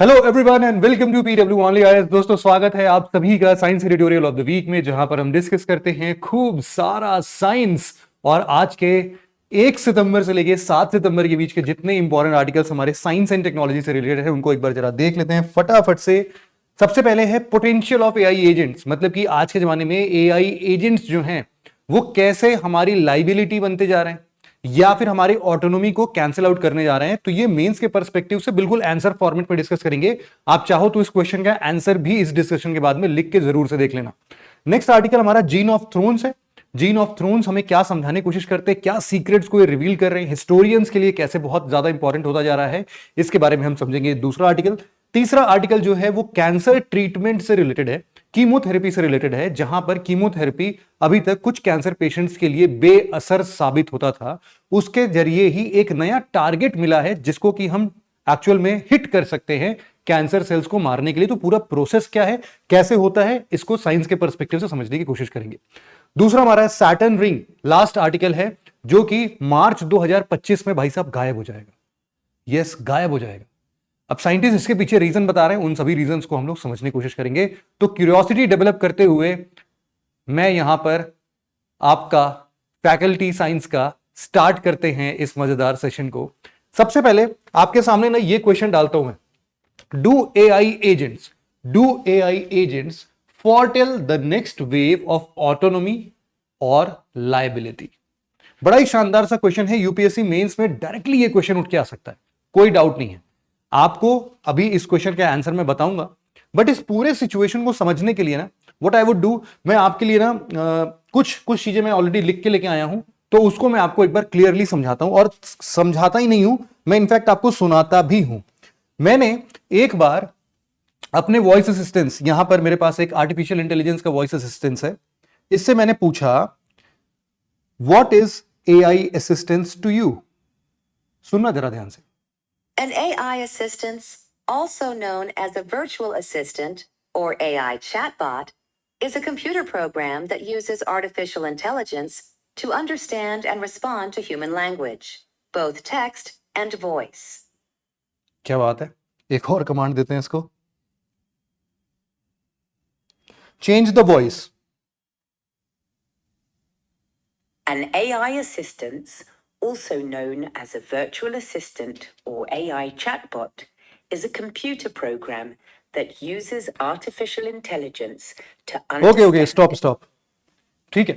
Hello everyone and welcome to PW only IAS. दोस्तों, स्वागत है आप सभी का science editorial of the week में, जहां पर हम डिस्कस करते हैं खूब सारा साइंस। और आज के 1 सितंबर से लेके 7 सितंबर के बीच के जितने इंपॉर्टेंट आर्टिकल्स हमारे साइंस एंड टेक्नोलॉजी से रिलेटेड है उनको एक बार जरा देख लेते हैं फटाफट से। सबसे पहले है पोटेंशियल ऑफ एआई एजेंट्स, मतलब कि आज के जमाने में एआई एजेंट्स जो हैं वो कैसे हमारी लाइबिलिटी बनते जा रहे हैं या फिर हमारी ऑटोनॉमी को कैंसिल आउट करने जा रहे हैं। तो ये मेंस के पर्सपेक्टिव से बिल्कुल आंसर फॉर्मेट में डिस्कस करेंगे। आप चाहो तो इस क्वेश्चन का आंसर भी इस डिस्कशन के बाद में लिख के जरूर से देख लेना। नेक्स्ट आर्टिकल हमारा जीन ऑफ थ्रोन्स है। जीन ऑफ थ्रोन्स हमें क्या समझाने की कोशिश करते हैं, क्या सीक्रेट्स को ये रिवील कर रहे हैं, हिस्टोरियंस के लिए कैसे बहुत ज्यादा इंपॉर्टेंट होता जा रहा है, इसके बारे में हम समझेंगे। दूसरा आर्टिकल, तीसरा आर्टिकल जो है वो कैंसर ट्रीटमेंट से रिलेटेड है, कीमोथेरेपी से रिलेटेड है, जहां पर कीमोथेरेपी अभी तक कुछ कैंसर पेशेंट्स के लिए बेअसर साबित होता था। उसके जरिए ही एक नया टारगेट मिला है जिसको कि हम एक्चुअल में हिट कर सकते हैं कैंसर सेल्स को मारने के लिए। तो पूरा प्रोसेस क्या है, कैसे होता है, इसको साइंस के पर्सपेक्टिव से समझने की कोशिश करेंगे। दूसरा हमारा सैटर्न रिंग, लास्ट आर्टिकल है, जो कि मार्च 2025 में भाई साहब गायब हो जाएगा। यस, गायब हो जाएगा। अब साइंटिस्ट इसके पीछे रीजन बता रहे हैं, उन सभी रीजंस को हम लोग समझने की कोशिश करेंगे। तो क्यूरियोसिटी डेवलप करते हुए मैं यहां पर आपका फैकल्टी साइंस का स्टार्ट करते हैं इस मजेदार सेशन को। सबसे पहले आपके सामने ना ये क्वेश्चन डालता हूं मैं, do AI agents foretell the next wave of autonomy और liability? बड़ा ही शानदार सा क्वेश्चन है। यूपीएससी मेंस में डायरेक्टली ये क्वेश्चन उठ के आ सकता है, कोई डाउट नहीं है। आपको अभी इस क्वेश्चन का आंसर मैं बताऊंगा, बट इस पूरे सिचुएशन को समझने के लिए ना व्हाट आई वुड डू, मैं आपके लिए ना कुछ चीजें मैं ऑलरेडी लिख के लेके आया हूं, तो उसको मैं आपको एक बार क्लियरली समझाता हूं। और समझाता ही नहीं हूं मैं, इनफैक्ट आपको सुनाता भी हूं। मैंने एक बार अपने वॉइस असिस्टेंस, यहां पर मेरे पास एक आर्टिफिशियल इंटेलिजेंस का वॉइस असिस्टेंस है, इससे मैंने पूछा what is AI assistance to you. सुनना जरा ध्यान से। An AI assistant, also known as a virtual assistant or AI chatbot, is a computer program that uses artificial intelligence to understand and respond to human language, both text and voice. क्या बात है, एक और command देते हैं इसको, change the voice. An AI assistant, also known as a virtual assistant or AI chatbot, is a computer program that uses artificial intelligence to understand. Okay, stop. ठीक है,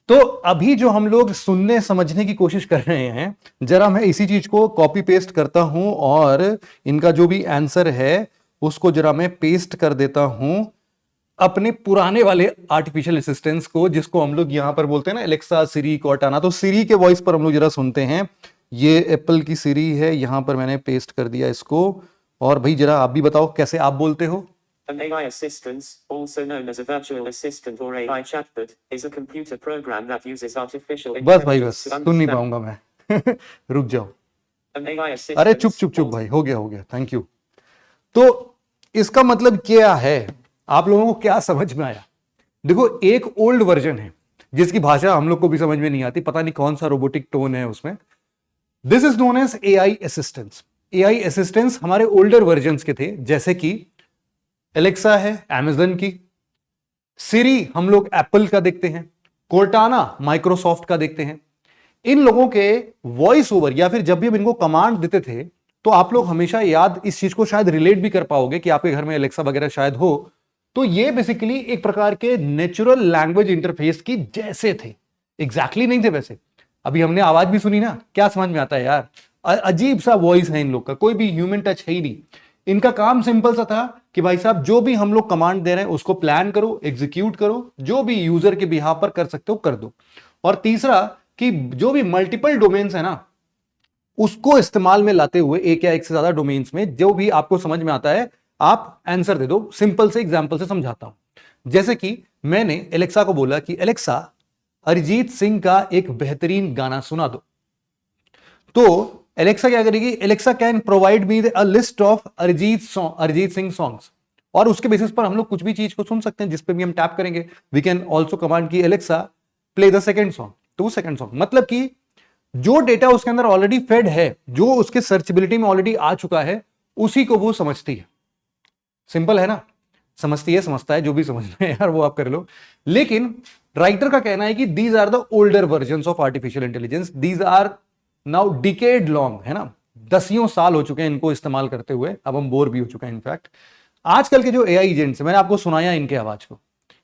तो अभी जो हम लोग सुनने समझने की कोशिश कर रहे हैं, जरा मैं इसी चीज को कॉपी पेस्ट करता हूं और इनका जो भी आंसर है उसको जरा मैं पेस्ट कर देता हूं अपने पुराने वाले आर्टिफिशियल असिस्टेंट्स को, जिसको हम लोग यहां पर बोलते हैं ना एलेक्सा, सिरी, कॉर्टाना। तो सिरी के वॉइस पर हम लोग जरा सुनते हैं। ये एप्पल की सिरी है, यहां पर मैंने पेस्ट कर दिया इसको। और भाई जरा आप भी बताओ कैसे आप बोलते हो। An AI assistant, also known as a virtual assistant or AI chatbot, is a computer program that uses artificial बस भाई intelligence बस, to सुन नहीं understand. पाऊंगा मैं रुक जाओ। An AI assistant. अरे चुप भाई, हो गया, थैंक यू। तो इसका मतलब क्या है, आप लोगों को क्या समझ में आया? देखो, एक ओल्ड वर्जन है जिसकी भाषा हम लोग को भी समझ में नहीं आती, पता नहीं कौन सा रोबोटिक टोन है उसमें। This is known as AI assistants. AI assistants हमारे ओल्डर वर्जन्स के थे, जैसे कि एलेक्सा है अमेज़न की, सिरी हम लोग एप्पल का देखते हैं, कोर्टाना माइक्रोसॉफ्ट का देखते हैं। इन लोगों के वॉइस ओवर या फिर जब भी हम इनको कमांड देते थे, तो आप लोग हमेशा याद इस चीज को शायद रिलेट भी कर पाओगे कि आपके घर में एलेक्सा वगैरह शायद हो। तो ये बेसिकली एक प्रकार के नेचुरल लैंग्वेज इंटरफेस की जैसे थे, एग्जैक्टली नहीं थे वैसे। अभी हमने आवाज भी सुनी ना, क्या समझ में आता है यार, अजीब सा वॉइस है इन लोग का, कोई भी ह्यूमन टच है ही नहीं। इनका काम सिंपल सा था कि भाई साहब जो भी हम लोग कमांड दे रहे हैं उसको प्लान करो, एग्जीक्यूट करो, जो भी यूजर के बिहाफ पर कर सकते हो कर दो। और तीसरा कि जो भी मल्टीपल डोमेन्स है ना, उसको इस्तेमाल में लाते हुए एक या एक से ज्यादा डोमेन्स में जो भी आपको समझ में आता है आप आंसर दे दो। सिंपल से एग्जांपल से समझाता हूं। जैसे कि मैंने एलेक्सा को बोला कि एलेक्सा, अरिजीत सिंह का एक बेहतरीन गाना सुना दो। तो एलेक्सा क्या करेगी, Alexa can provide me a list of Arijit Singh songs, और उसके बेसिस पर हम लोग कुछ भी चीज को सुन सकते हैं जिस पे भी हम टैप करेंगे। वी कैन ऑल्सो कमांड की Alexa play the second song, तो सेकंड सॉन्ग, मतलब कि जो डेटा उसके अंदर ऑलरेडी फेड है, जो उसके सर्चेबिलिटी में ऑलरेडी आ चुका है, उसी को वो समझती है। सिंपल है ना, समझता है, जो भी समझना है यार वो आप कर लो। लेकिन राइटर का कहना है कि these are the older versions of artificial intelligence, these are now decade long, है ना, दसियों साल हो चुके हैं इनको इस्तेमाल करते हुए, अब हम बोर भी हो चुके हैं। इनफैक्ट आजकल के जो एआई एजेंट्स हैं, मैंने आपको सुनाया इनके आवाज को,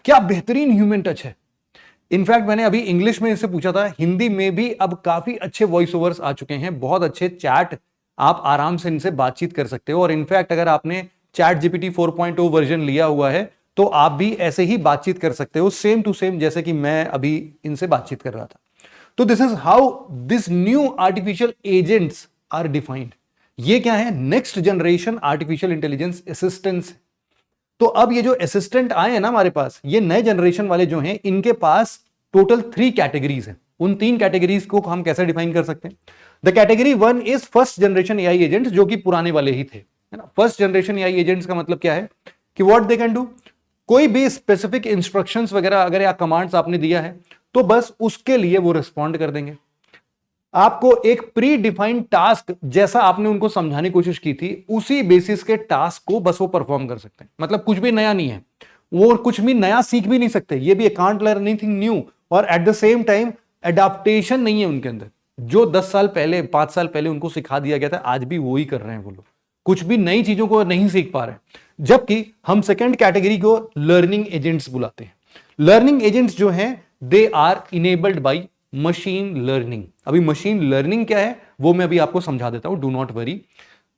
क्या बेहतरीन ह्यूमन टच है। इनफैक्ट मैंने अभी इंग्लिश में इससे पूछा था, हिंदी में भी अब काफी अच्छे वॉइस ओवर्स आ चुके हैं, बहुत अच्छे चैट, आप आराम से इनसे बातचीत कर सकते हो। और इनफैक्ट अगर आपने चैट जीपीटी 4.0 वर्जन लिया हुआ है तो आप भी ऐसे ही बातचीत कर सकते हो, सेम टू सेम जैसे कि मैं अभी इनसे बातचीत कर रहा था। तो this is how this new artificial agents are defined. ये क्या है? Next generation artificial intelligence assistants. तो अब ये जो असिस्टेंट आए हैं ना हमारे पास, ये नए जनरेशन वाले जो हैं, इनके पास टोटल 3 कैटेगरीज हैं। उन 3 कैटेगरीज को हम कैसे डिफाइन कर सकते हैं? The category 1 is first generation AI agents, जो कि पुराने वाले ही थे, है ना। फर्स्ट जनरेशन एआई एजेंट्स का मतलब क्या है कि व्हाट दे कैन डू, कोई भी स्पेसिफिक इंस्ट्रक्शंस वगैरह अगर या कमांड्स आपने दिया है तो बस उसके लिए वो रिस्पॉन्ड कर देंगे। आपको एक प्री डिफाइंड टास्क जैसा आपने उनको समझाने की कोशिश की थी, उसी बेसिस के टास्क को बस वो परफॉर्म कर सकते हैं। मतलब कुछ भी नया नहीं है, वो कुछ भी नया सीख भी नहीं सकते, ये भी कांट लर्न एनीथिंग न्यू। और at the same time adaptation नहीं है उनके अंदर, जो 10 साल पहले 5 साल पहले उनको सिखा दिया गया था, आज भी वो ही कर रहे हैं वो लोग, कुछ भी नई चीजों को नहीं सीख पा रहे हैं। जबकि हम सेकेंड कैटेगरी को लर्निंग एजेंट्स बुलाते हैं। लर्निंग एजेंट्स जो हैं, they are enabled by machine learning. अभी मशीन लर्निंग क्या है वो मैं अभी आपको समझा देता हूं, डू नॉट वरी।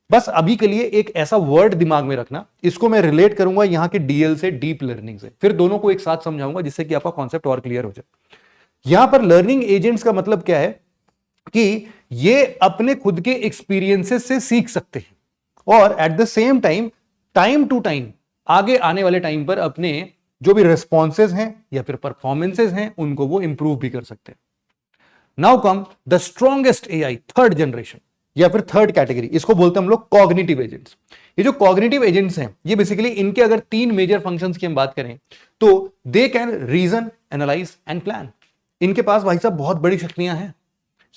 बस अभी के लिए एक ऐसा वर्ड दिमाग में रखना, इसको मैं रिलेट करूंगा यहां के डीएल से, डीप लर्निंग से, फिर दोनों को एक साथ समझाऊंगा जिससे कि आपका कॉन्सेप्ट और क्लियर हो जाए। यहां पर लर्निंग एजेंट्स का मतलब क्या है कि ये अपने खुद के एक्सपीरियंसेस से सीख सकते हैं और at the same time to time, आगे आने वाले टाइम पर अपने जो भी रिस्पॉन्सेज हैं या फिर परफॉर्मेंसेज हैं उनको वो इंप्रूव भी कर सकते हैं। Now come the strongest AI, third generation या फिर थर्ड कैटेगरी, इसको बोलते हैं हम लोग कॉग्निटिव एजेंट्स। ये जो कॉग्निटिव एजेंट्स हैं, ये बेसिकली इनके अगर 3 मेजर फंक्शंस की हम बात करें तो they can reason, analyse and plan. इनके पास भाई साहब बहुत बड़ी शक्तियां हैं,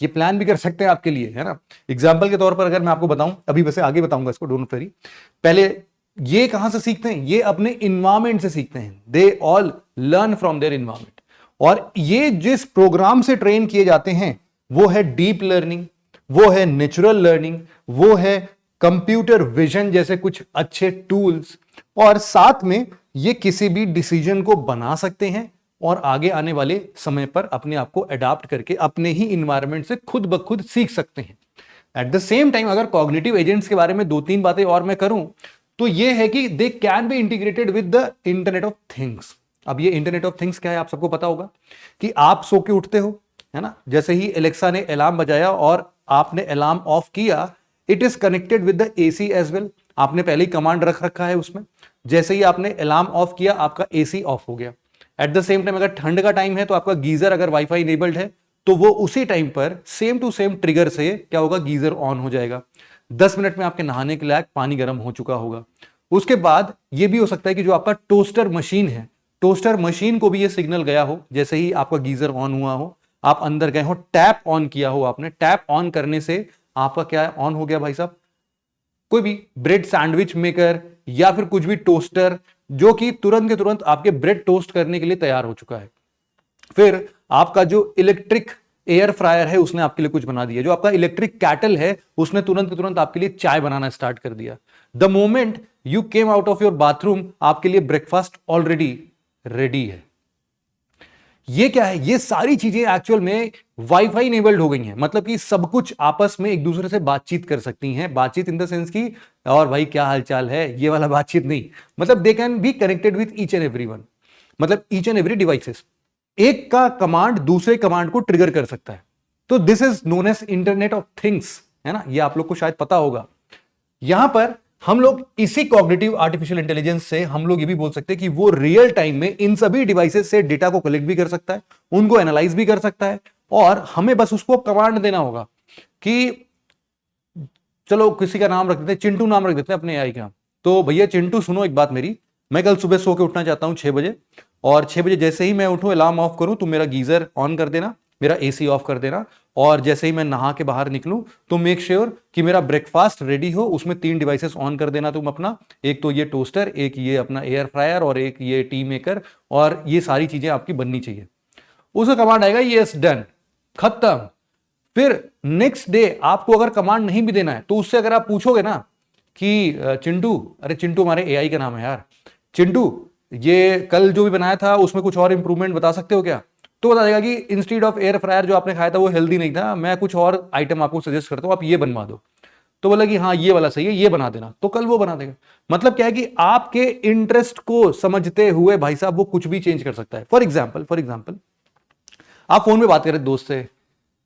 ये प्लान भी कर सकते हैं आपके लिए, है ना। एग्जाम्पल के तौर पर अगर मैं आपको बताऊं, अभी वैसे आगे बताऊंगा इसको, डोंट वरी। पहले ये कहां से सीखते हैं? ये अपने इन्वायरमेंट से सीखते हैं, they all learn from their environment. और ये जिस प्रोग्राम से ट्रेन किए जाते हैं वो है डीप लर्निंग, वो है नेचुरल लर्निंग, वो है कंप्यूटर विजन जैसे कुछ अच्छे टूल्स, और साथ में ये किसी भी डिसीजन को बना सकते हैं और आगे आने वाले समय पर अपने आप को अडाप्ट करके अपने ही इन्वायरमेंट से खुद ब खुद सीख सकते हैं। एट द सेम टाइम अगर कॉग्निटिव एजेंट्स के बारे में 2-3 बातें और मैं करूं तो ये है कि they can be integrated with the internet of things. अब ये इंटरनेट ऑफ थिंग्स क्या है आप सबको पता होगा कि आप सो के उठते हो, है ना, जैसे ही एलेक्सा ने अलार्म बजाया और आपने अलार्म ऑफ किया, it is connected with the AC as well. आपने पहले ही कमांड रख रखा है उसमें, जैसे ही आपने अलार्म ऑफ किया आपका एसी ऑफ हो गया। एट द सेम टाइम अगर ठंड का टाइम है तो आपका गीजर अगर वाईफाई इनेबल्ड है तो वो उसी टाइम पर सेम टू सेम ट्रिगर से क्या होगा, गीजर ऑन हो जाएगा। 10 मिनट में आपके नहाने के लायक पानी गर्म हो चुका होगा। उसके बाद ये भी हो सकता है कि जो आपका टोस्टर मशीन है, टोस्टर मशीन को भी ये सिग्नल गया हो, जैसे ही आपका गीजर ऑन हुआ हो, आप अंदर गए हो, टैप ऑन किया हो आपने, टैप ऑन करने से आपका क्या ऑन हो गया भाई साहब, कोई भी ब्रेड सैंडविच मेकर या फिर कुछ भी टोस्टर जो कि तुरंत के तुरंत आपके ब्रेड टोस्ट करने के लिए तैयार हो चुका है। फिर आपका जो इलेक्ट्रिक एयर फ्रायर है उसने आपके लिए कुछ बना दिया, जो आपका इलेक्ट्रिक कैटल है उसने तुरंत के तुरंत आपके लिए चाय बनाना स्टार्ट कर दिया। The moment you came out of your bathroom आपके लिए ब्रेकफास्ट ऑलरेडी रेडी है। ये क्या है? ये सारी चीजें एक्चुअल में वाईफाई इनेबल्ड हो गई हैं, मतलब कि सब कुछ आपस में एक दूसरे से बातचीत कर सकती हैं। बातचीत इन द सेंस की और भाई क्या हालचाल है, ये वाला बातचीत नहीं, मतलब they can be connected with each and everyone, मतलब ईच एंड एवरी डिवाइसेस। एक का कमांड दूसरे कमांड को ट्रिगर कर सकता है। तो this is known as internet of things, है ना, ये आप लोग को शायद पता होगा। यहां पर हम लोग इसी कॉग्निटिव आर्टिफिशियल इंटेलिजेंस से हम लोग ये भी बोल सकते हैं कि वो रियल टाइम में इन सभी डिवाइसेस से डेटा को कलेक्ट भी कर सकता है, उनको एनालाइज भी कर सकता है, और हमें बस उसको कमांड देना होगा कि चलो किसी का नाम रख देते हैं, चिंटू नाम रख देते हैं अपने एआई का। तो भैया चिंटू सुनो एक बात मेरी, मैं कल सुबह सो के उठना चाहता हूं 6 बजे, और 6 बजे जैसे ही मैं उठूं अलार्म ऑफ करूं तो मेरा गीजर ऑन कर देना मेरा एसी ऑफ कर देना, और जैसे ही मैं नहा के बाहर निकलूं तो मेक श्योर कि मेरा ब्रेकफास्ट रेडी हो। उसमें 3 डिवाइसेस ऑन कर देना तुम अपना, एक तो ये टोस्टर, एक ये अपना एयर फ्रायर, और एक ये टी मेकर, और ये सारी चीजें आपकी बननी चाहिए। उसका कमांड आएगा यस डन, खत्म। फिर नेक्स्ट डे आपको अगर कमांड नहीं भी देना है तो उससे अगर आप पूछोगे ना कि चिंटू, अरे चिंटू हमारे एआई का नाम है यार, चिंटू ये कल जो भी बनाया था उसमें कुछ और इंप्रूवमेंट बता सकते हो क्या, तो बता देगा कि इंस्टीड ऑफ एयर फ्रायर जो आपने खाया था वो हेल्दी नहीं था, मैं कुछ और आइटम आपको सजेस्ट करता हूं, आप ये बनवा दो। तो बोला कि हाँ ये वाला सही है, ये बना देना, तो कल वो बना देगा। मतलब क्या है कि आपके इंटरेस्ट को समझते हुए भाई साहब वो कुछ भी चेंज कर सकता है। फॉर एग्जाम्पल आप फोन में बात कर रहे दोस्त से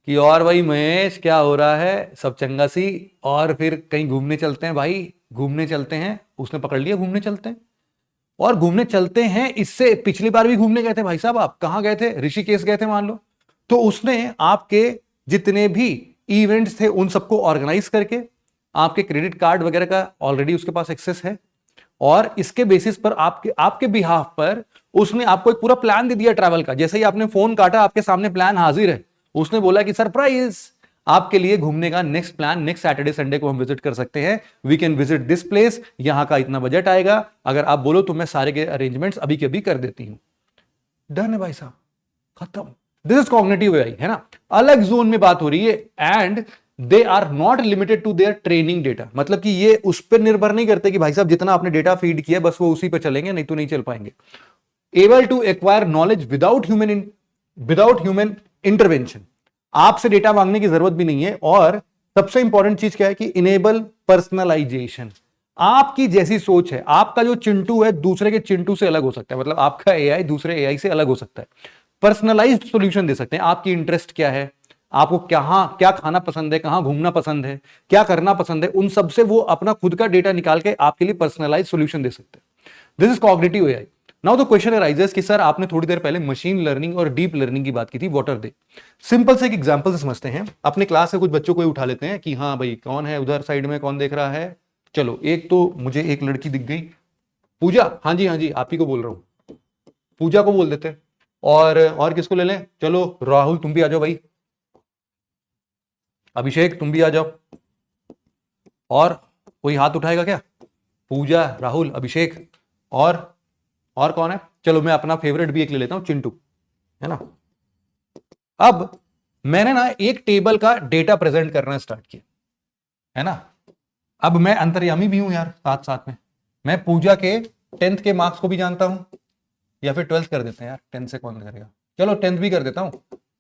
कि और भाई महेश क्या हो रहा है, सब चंगा सी, और फिर कहीं घूमने चलते हैं भाई, घूमने चलते हैं, उसने पकड़ लिया घूमने चलते हैं, और घूमने चलते हैं। इससे पिछली बार भी घूमने गए थे भाई साहब, आप कहां गए थे, ऋषिकेश गए थे मान लो, तो उसने आपके जितने भी इवेंट्स थे उन सबको ऑर्गेनाइज करके आपके क्रेडिट कार्ड वगैरह का ऑलरेडी उसके पास एक्सेस है, और इसके बेसिस पर आपके आपके बिहाफ पर उसने आपको एक पूरा प्लान दे दिया ट्रैवल का। जैसे ही आपने फोन काटा आपके सामने प्लान हाजिर है, उसने बोला कि सरप्राइज, आपके लिए घूमने का next plan next Saturday Sunday को हम विजिट कर सकते हैं, we can visit this place, यहां का इतना बजट आएगा, अगर आप बोलो तो मैं सारे के अरेंजमेंट्स अभी के अभी कर देती हूं। डन है भाई साहब, खत्म। दिस इज कॉग्निटिव एआई, है ना, अलग जोन में बात हो रही है। And they are not limited to their training data, मतलब कि ये उस पर निर्भर नहीं करते कि भाई साहब जितना आपने डेटा फीड किया बस वो उसी पर चलेंगे, नहीं तो नहीं चल पाएंगे। Able to acquire knowledge without human intervention, आपसे डेटा मांगने की जरूरत भी नहीं है। और सबसे इंपॉर्टेंट चीज क्या है कि इनेबल पर्सनलाइजेशन, आपकी जैसी सोच है, आपका जो चिंटू है दूसरे के चिंटू से अलग हो सकता है, मतलब आपका एआई दूसरे एआई से अलग हो सकता है। पर्सनलाइज्ड सॉल्यूशन दे सकते हैं, आपकी इंटरेस्ट क्या है, आपको क्या खाना पसंद है, कहां घूमना पसंद है, क्या करना पसंद है, उन सब से वो अपना खुद का डेटा निकाल के आपके लिए पर्सनलाइज सॉल्यूशन दे सकते हैं। This is cognitive AI. Now the question arises कि सर आपने थोड़ी देर पहले मशीन लर्निंग और डीप लर्निंग की बात की थी, व्हाट आर दे। सिंपल से एक एग्जांपल से समझते हैं, अपने क्लास से कुछ बच्चों को ही उठा लेते हैं कि हाँ भाई कौन है उधर साइड में, कौन देख रहा है। चलो एक तो मुझे एक लड़की दिख गई, पूजा, हाँ जी आप ही को बोल रहा हूं, पूजा को बोल देते हैं। और किसको ले लें, चलो राहुल तुम भी आ जाओ भाई, अभिषेक तुम भी आ जाओ, और कोई हाथ उठाएगा क्या, पूजा, राहुल, अभिषेक, और कौन है, चलो मैं अपना फेवरेट भी एक ले लेता हूं, चिंटू, है ना। अब मैंने ना एक टेबल का डेटा प्रेजेंट करना स्टार्ट किया, है ना। अब मैं अंतर्यामी भी हूं यार, साथ साथ में मैं पूजा के 10th के मार्क्स को भी जानता हूं, या फिर 12th कर देते हैं यार, 10th से कौन करेगा, चलो 10th भी कर देता हूं।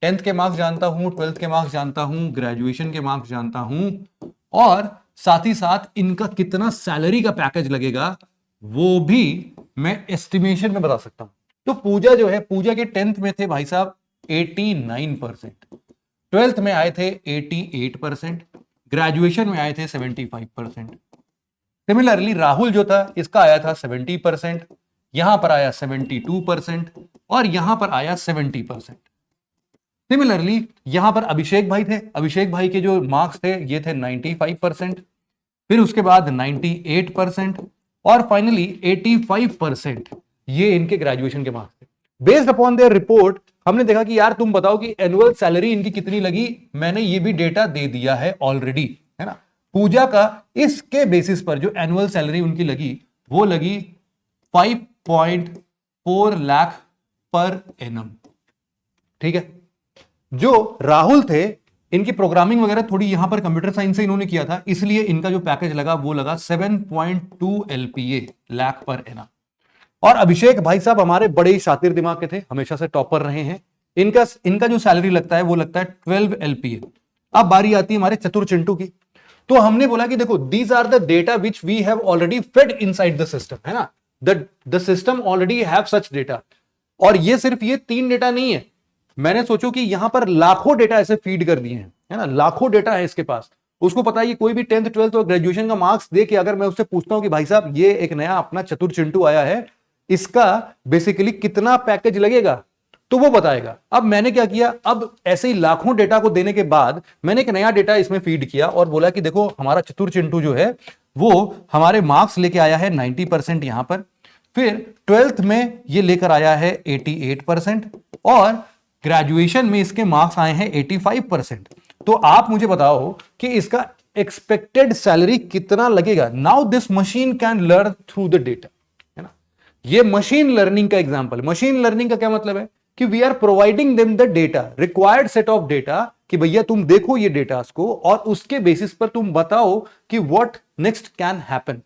10th के मार्क्स जानता हूं, 12th के मार्क्स जानता हूं, ग्रेजुएशन के मार्क्स जानता हूं, और साथ ही साथ इनका कितना सैलरी का पैकेज लगेगा वो भी मैं एस्टिमेशन में बता सकता हूं। तो पूजा जो है, पूजा के 10th में थे भाई साहब 89%, 12th में आए थे 88%, ग्रेजुएशन में आए थे 75%। सिमिलरली राहुल जो था इसका आया था 70%, यहां पर आया 72%, और यहां पर आया 70%। सिमिलरली यहां पर अभिषेक भाई थे, अभिषेक भाई के जो मार्क्स थे ये थे 95%, फिर उसके बाद 98%, और फाइनली 85% ये इनके ग्रेजुएशन के मार्क्स थे। बेस्ड अपॉन देयर रिपोर्ट हमने देखा कि यार तुम बताओ कि एनुअल सैलरी इनकी कितनी लगी, मैंने ये भी डेटा दे दिया है ऑलरेडी, है ना। पूजा का इसके बेसिस पर जो एनुअल सैलरी उनकी लगी वो लगी 5.4 लाख पर एनम, ठीक है। जो राहुल थे इनकी प्रोग्रामिंग वगैरह थोड़ी यहां पर कंप्यूटर साइंस से इन्होंने किया था, इसलिए इनका जो पैकेज लगा वो लगा 7.2 LPA लाख पर एनम। और अभिषेक भाई साहब हमारे बड़े ही शातिर दिमाग के थे, हमेशा से टॉपर रहे हैं, इनका जो सैलरी लगता है वो लगता है 12 LPA। अब बारी आती है हमारे चतुर चिंटू की, तो हमने बोला कि देखो these are the data which we have already fed inside the system, है ना, the system already have such data. और ये सिर्फ ये 3 डेटा नहीं है, मैंने सोचो कि यहां पर लाखों डेटा ऐसे फीड कर दिए हैं, है ना, लाखों डेटा है इसके पास। उसको पता है कि कोई भी 10th 12th और ग्रेजुएशन का मार्क्स दे के अगर मैं उससे पूछता हूं कि भाई साहब ये एक नया अपना चतुर चिंटू आया है, इसका बेसिकली कितना पैकेज लगेगा, तो वो बताएगा। अब मैंने क्या किया, अब ऐसे ही लाखों डेटा को देने के बाद मैंने एक नया डेटा इसमें फीड किया और बोला कि देखो हमारा चतुर चिंटू जो है वो हमारे मार्क्स लेके आया है 90% यहां पर, फिर 12th में ये लेकर आया है 88%, और ग्रेजुएशन में इसके मार्क्स आए हैं 85%। तो आप मुझे बताओ कि इसका एक्सपेक्टेड सैलरी कितना लगेगा। Now this machine can learn through the data, है ना। ये मशीन लर्निंग का एग्जांपल। मशीन लर्निंग का क्या मतलब है कि we are providing them the data, required set of data, कि भैया तुम देखो ये डेटा को और उसके बेसिस पर तुम बताओ कि व्हाट नेक्स्ट कैन हैपन।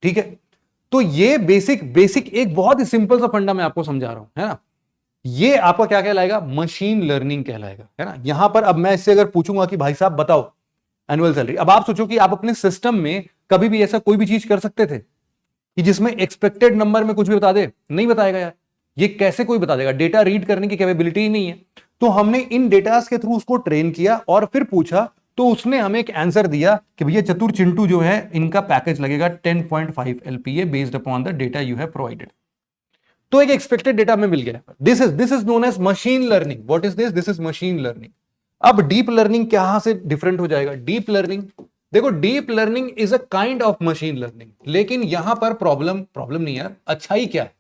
ठीक है, तो ये बेसिक एक बहुत ही सिंपल सा फंडा मैं आपको समझा रहा हूं, है ना। ये आपका क्या कहलाएगा, मशीन लर्निंग कहलाएगा, है ना। यहां पर अब मैं इससे अगर पूछूंगा कि भाई साहब बताओ एनुअल सैलरी, अब आप सोचो कि आप अपने सिस्टम में कभी भी ऐसा कोई भी चीज कर सकते थे कि जिसमें एक्सपेक्टेड नंबर में कुछ भी बता दे? नहीं बताएगा यार, ये कैसे कोई बता देगा, डेटा रीड करने की कैपेबिलिटी ही नहीं है। तो हमने इन डेटास के थ्रू उसको ट्रेन किया और फिर पूछा, तो उसने हमें एक आंसर दिया कि भैया चतुर चिंटू जो है इनका पैकेज लगेगा 10.5 LPA based upon the data you have provided. तो एक एक्सपेक्टेड डेटा में मिल गया। This is known as machine learning. What is this is machine learning. अब डीप लर्निंग कहां से डिफरेंट हो जाएगा? डीप लर्निंग, देखो deep learning is a kind of machine learning, लेकिन यहां पर प्रॉब्लम नहीं यार, अच्छाई क्या है,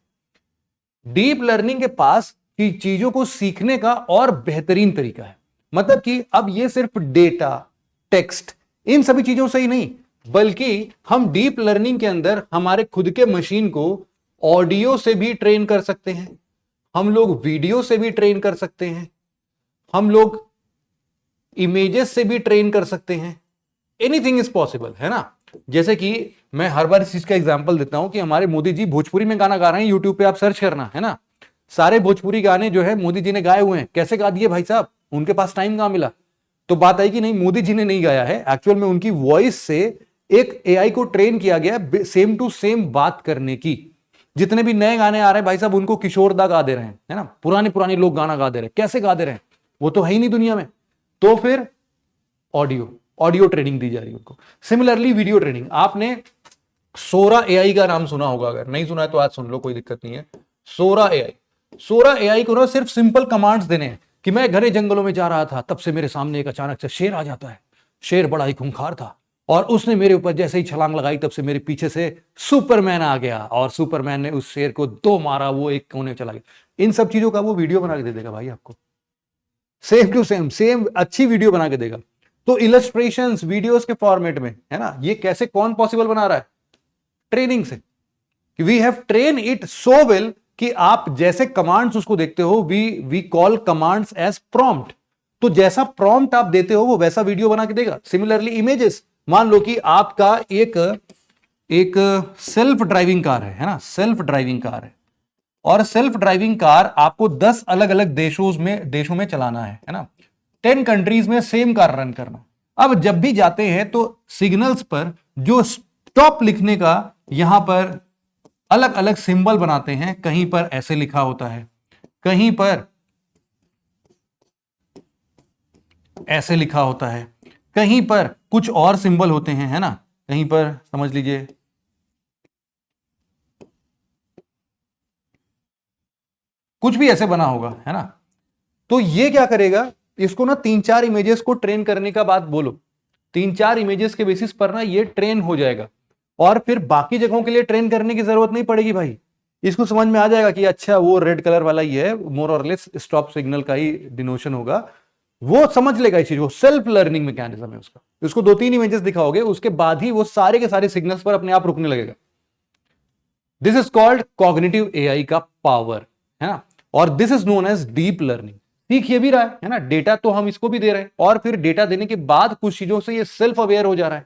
डीप लर्निंग के पास की चीजों को सीखने का और बेहतरीन तरीका है। मतलब कि अब ये सिर्फ डेटा, टेक्स्ट, इन सभी चीजों से ही नहीं, बल्कि हम डीप लर्निंग के अंदर हमारे खुद के मशीन को ऑडियो से भी ट्रेन कर सकते हैं, हम लोग वीडियो से भी ट्रेन कर सकते हैं, हम लोग इमेजेस से भी ट्रेन कर सकते हैं। एनीथिंग इज पॉसिबल, है ना। जैसे कि मैं हर बार इस चीज का एग्जांपल देता हूं कि हमारे मोदी जी भोजपुरी में गाना गा रहे हैं, यूट्यूब पे आप सर्च करना, है ना। सारे भोजपुरी गाने जो है मोदी जी ने गाए हुए हैं। कैसे गा दिए भाई साहब, उनके पास टाइम कहां मिला? तो बात आई कि नहीं, मोदी जी ने नहीं गाया है, एक्चुअल में उनकी वॉइस से एक एआई को ट्रेन किया गया सेम टू सेम बात करने की। जितने भी नए गाने आ रहे हैं भाई साहब, उनको किशोर दा गा दे रहे हैं, है ना। पुराने लोग गाना गा दे रहे हैं, कैसे गा दे रहे हैं, वो तो है ही नहीं दुनिया में। तो फिर ऑडियो ट्रेनिंग दी जा रही है उनको। सिमिलरली वीडियो ट्रेनिंग, आपने सोरा एआई का नाम सुना होगा, अगर नहीं सुना है तो आज सुन लो, कोई दिक्कत नहीं है। सोरा एआई को ना सिर्फ सिंपल कमांड्स देने हैं कि मैं घने जंगलों में जा रहा था, तब से मेरे सामने एक अचानक से शेर आ जाता है, शेर बड़ा ही खूंखार था और उसने मेरे ऊपर जैसे ही छलांग लगाई, तब से मेरे पीछे से सुपरमैन आ गया और सुपरमैन ने उस शेर को 2 मारा, वो एक कोने चला गया। इन सब चीजों का वो वीडियो बना के दे देगा भाई आपको, सेम टू सेम अच्छी वीडियो बना के देगा। तो इलस्ट्रेशंस वीडियोस के फॉर्मेट में, है ना। ये कैसे, कौन पॉसिबल बना रहा है? ट्रेनिंग से। We have train it so well कि आप जैसे कमांड्स उसको देखते हो, we call commands as prompt. तो जैसा प्रॉम्प्ट आप देते हो वो वैसा वीडियो बना के देगा। सिमिलरली इमेजेस, मान लो कि आपका एक सेल्फ ड्राइविंग कार है ना, सेल्फ ड्राइविंग कार है, और सेल्फ ड्राइविंग कार आपको 10 अलग अलग देशों में चलाना है ना। 10 कंट्रीज में सेम कार रन करना। अब जब भी जाते हैं तो सिग्नल्स पर जो स्टॉप लिखने का यहां पर अलग अलग सिंबल बनाते हैं, कहीं पर ऐसे लिखा होता है, कहीं पर ऐसे लिखा होता है, कहीं पर कुछ और सिंबल होते हैं, है ना। कहीं पर समझ लीजिए कुछ भी ऐसे बना होगा, है ना। तो ये क्या करेगा, इसको ना 3-4 इमेजेस को ट्रेन करने का बात बोलो, 3-4 इमेजेस के बेसिस पर ना ये ट्रेन हो जाएगा और फिर बाकी जगहों के लिए ट्रेन करने की जरूरत नहीं पड़ेगी भाई। इसको समझ में आ जाएगा कि अच्छा वो रेड कलर वाला ही है, मोर और लेस स्टॉप सिग्नल का ही डिनोशन होगा, वो समझ लेगा इस चीज को। सेल्फ लर्निंग मैकेनिज्म है उसका। उसको 2-3 इमेजेस दिखाओगे, उसके बाद ही वो सारे के सारे सिग्नल्स पर अपने आप रुकने लगेगा। This is called cognitive AI का पावर, है ना। और this is known as deep learning. सीख ये भी रहा है ना, डेटा तो हम इसको भी दे रहे हैं और फिर डेटा देने के बाद कुछ चीजों से ये सेल्फ अवेयर हो जा रहा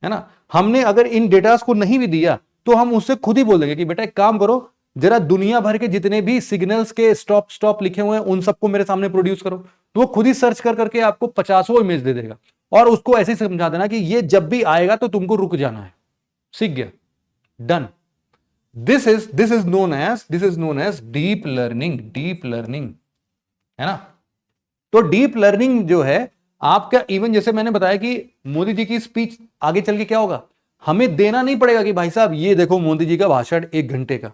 है ना। हमने अगर इन डेटास को नहीं भी दिया तो हम उससे खुद ही बोल देंगे कि बेटा एक काम करो, जरा दुनिया भर के जितने भी सिग्नल्स के स्टॉप लिखे हुए हैं उन सबको मेरे सामने प्रोड्यूस करो। तो वो खुद ही सर्च कर करके आपको 50 इमेज दे देगा और उसको ऐसे ही समझा देना कि ये जब भी आएगा तो तुमको रुक जाना है। सीख गया, done. This is known as deep learning, है ना। तो डीप लर्निंग जो है आपका, इवन जैसे मैंने बताया कि मोदी जी की स्पीच आगे चल के क्या होगा, हमें देना नहीं पड़ेगा कि भाई साहब ये देखो मोदी जी का भाषण 1 घंटे का,